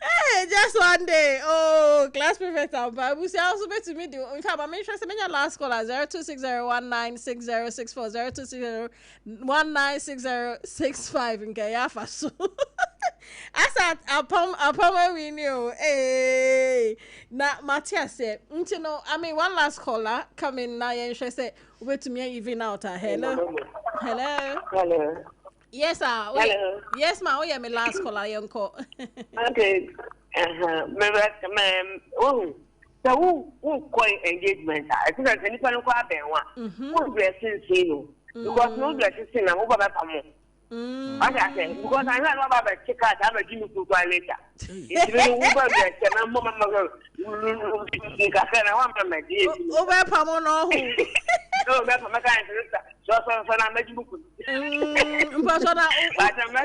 hey, just one day. Oh, class prefect. But we say also bet to me. In fact, I'm interested in your last call at 0260196064 0260196065 in Gayafa. So, I said, upon we knew. Hey, now Matthias said, I mean, one last caller coming now. You're interested. Wait to me even out. Hello. Yes, sir. Hello. Yes, ma. Oh, yeah, my last caller, young call. Okay. So who coin engagement? I think that any kind of one. Who dressing, because no dressing, I'm over that. I say because I know about check out I'm a Jimmy to later. It's really over there and I'm mama I want my dear. Over Pamono. No, that's my kind of so I'm making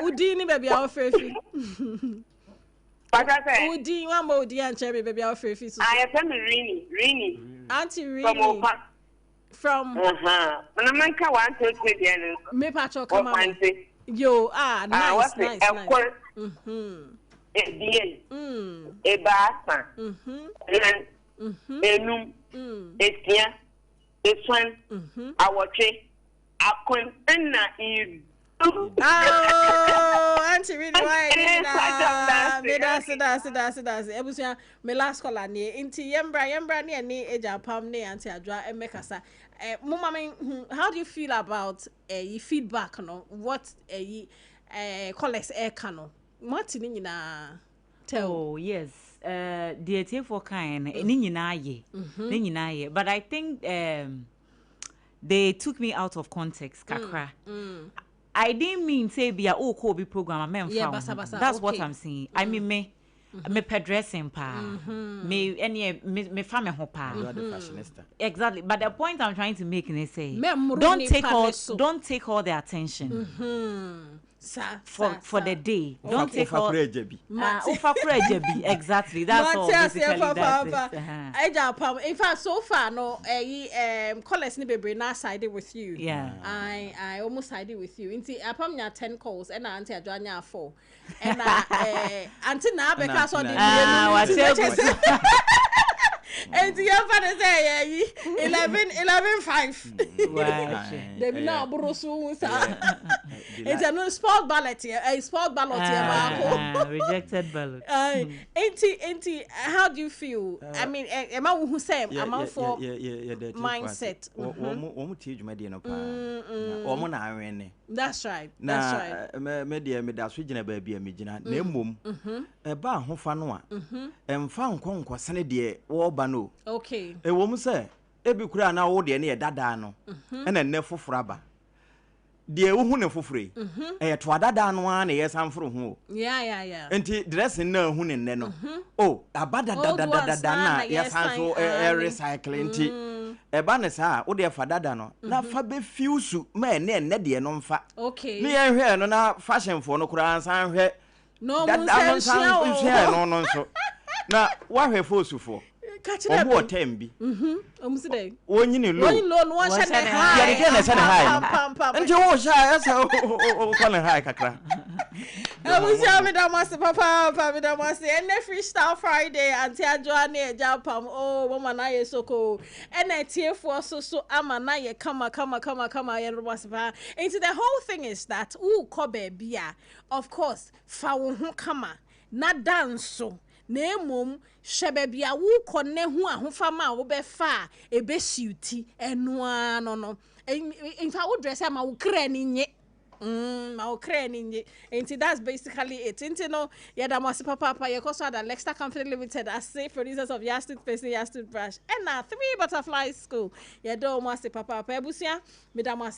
Udini baby our fafi. But I say Udini one more dear and cherry baby our fafi. I am Rini. Auntie Rini. From and a man can want to say the me pacho come on. Yo, nice. A basa, a num, a tia, a swan, a watch, a queen, and a oh, Auntie Rini, why? That's Ebusia, me last call on ye, into Yembra, near me, Eja Palm, near Auntie Adra, and Mekasa. Mama, how do you feel about feedback? No, what collects air cano? Martin tell. Oh yes, the for kind, but I think they took me out of context, kakra. I didn't mean say be a Kobe program. That's what I'm saying. I mean me dressing pa. Me any me family ho pa. You are the fashionista. Exactly. But the point I'm trying to make is say don't take all the attention. For the day. Don't take all exactly. That's all basically in fact, so far no callers ni bebre na side with you. Yeah. I almost sided with you. Inti apam nya 10 calls and auntie adwa nya 4. And auntie na be ka so the and the father say 11-5. They be now brosu it's a sport ballot here, a sport ballot here. Rejected ballot. Auntie, how do you feel? I mean, am I who say I'm for mindset? That's right. That's right. Me da so gina ba bia me gina na emom e ba ho fa no a emfa nkonkwasane de wo ba no. Okay. E wo mu se e bi kura na wo de ne dada no e na ne foforo ba de wo hu ne foforo e to dada no a na ye sanforo ho. Yeah. Enti dressing na hu ne ne no. Oh, abada dada na ye sanso recycle enti e ba ne sa wo de fa dada no na fa be fiusu ma ne de no mfa. Okay. Me ye hwe no na fashion for no kura san hwe no mun san no so na wa hwe fosu for obo tembi omuside wonyini lo no wa sha ne high ya de na sha ne high nje wo sha ya sa o ko ne high kakra omusia me da mas papa me da mas and freestyle Friday anti adwa na eja pam oh mama na ye soko and etiefo so ama na ye kama ye mas pa into the whole thing is that ko bia of course fa wo ho kama na dance na emom hwebebia wo kone hu ahofa ma wo be fa ebe siuti eno no in fa wo dress ama wo kra ni nye ma wo kra ni nye enti that's basically it enti no ya da mo papa ye koso ada Lexter Company Limited as say producers of Yastud Paste Yastud Brush and na 3 Butterfly School ya do mo papa ebusia me da mo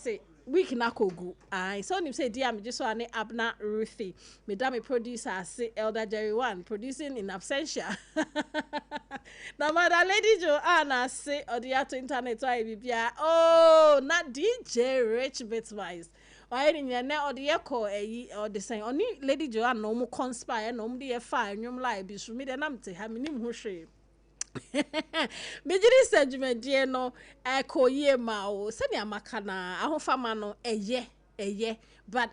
week na kogu so nim say dia me so ane Abena Ruthy me da me producer say Elder Jerry One producing in absentia na mother Lady Joanna say Odiato internet why bibia na DJ Rich Bitwise why ni na Odiako or the same oni Lady Joanna no mo conspire no mo dey fa nwom live bi so me de na mte ha me nim ho hwe Mejiri sedwumadie no ekoye ma o se ne amaka na ahofama no eye but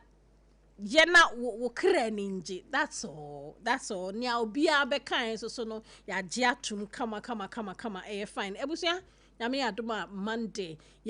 ye na wo kra ninje that's all nia obi abekan so no ya je atum kama fine ebusia nyame adoma Monday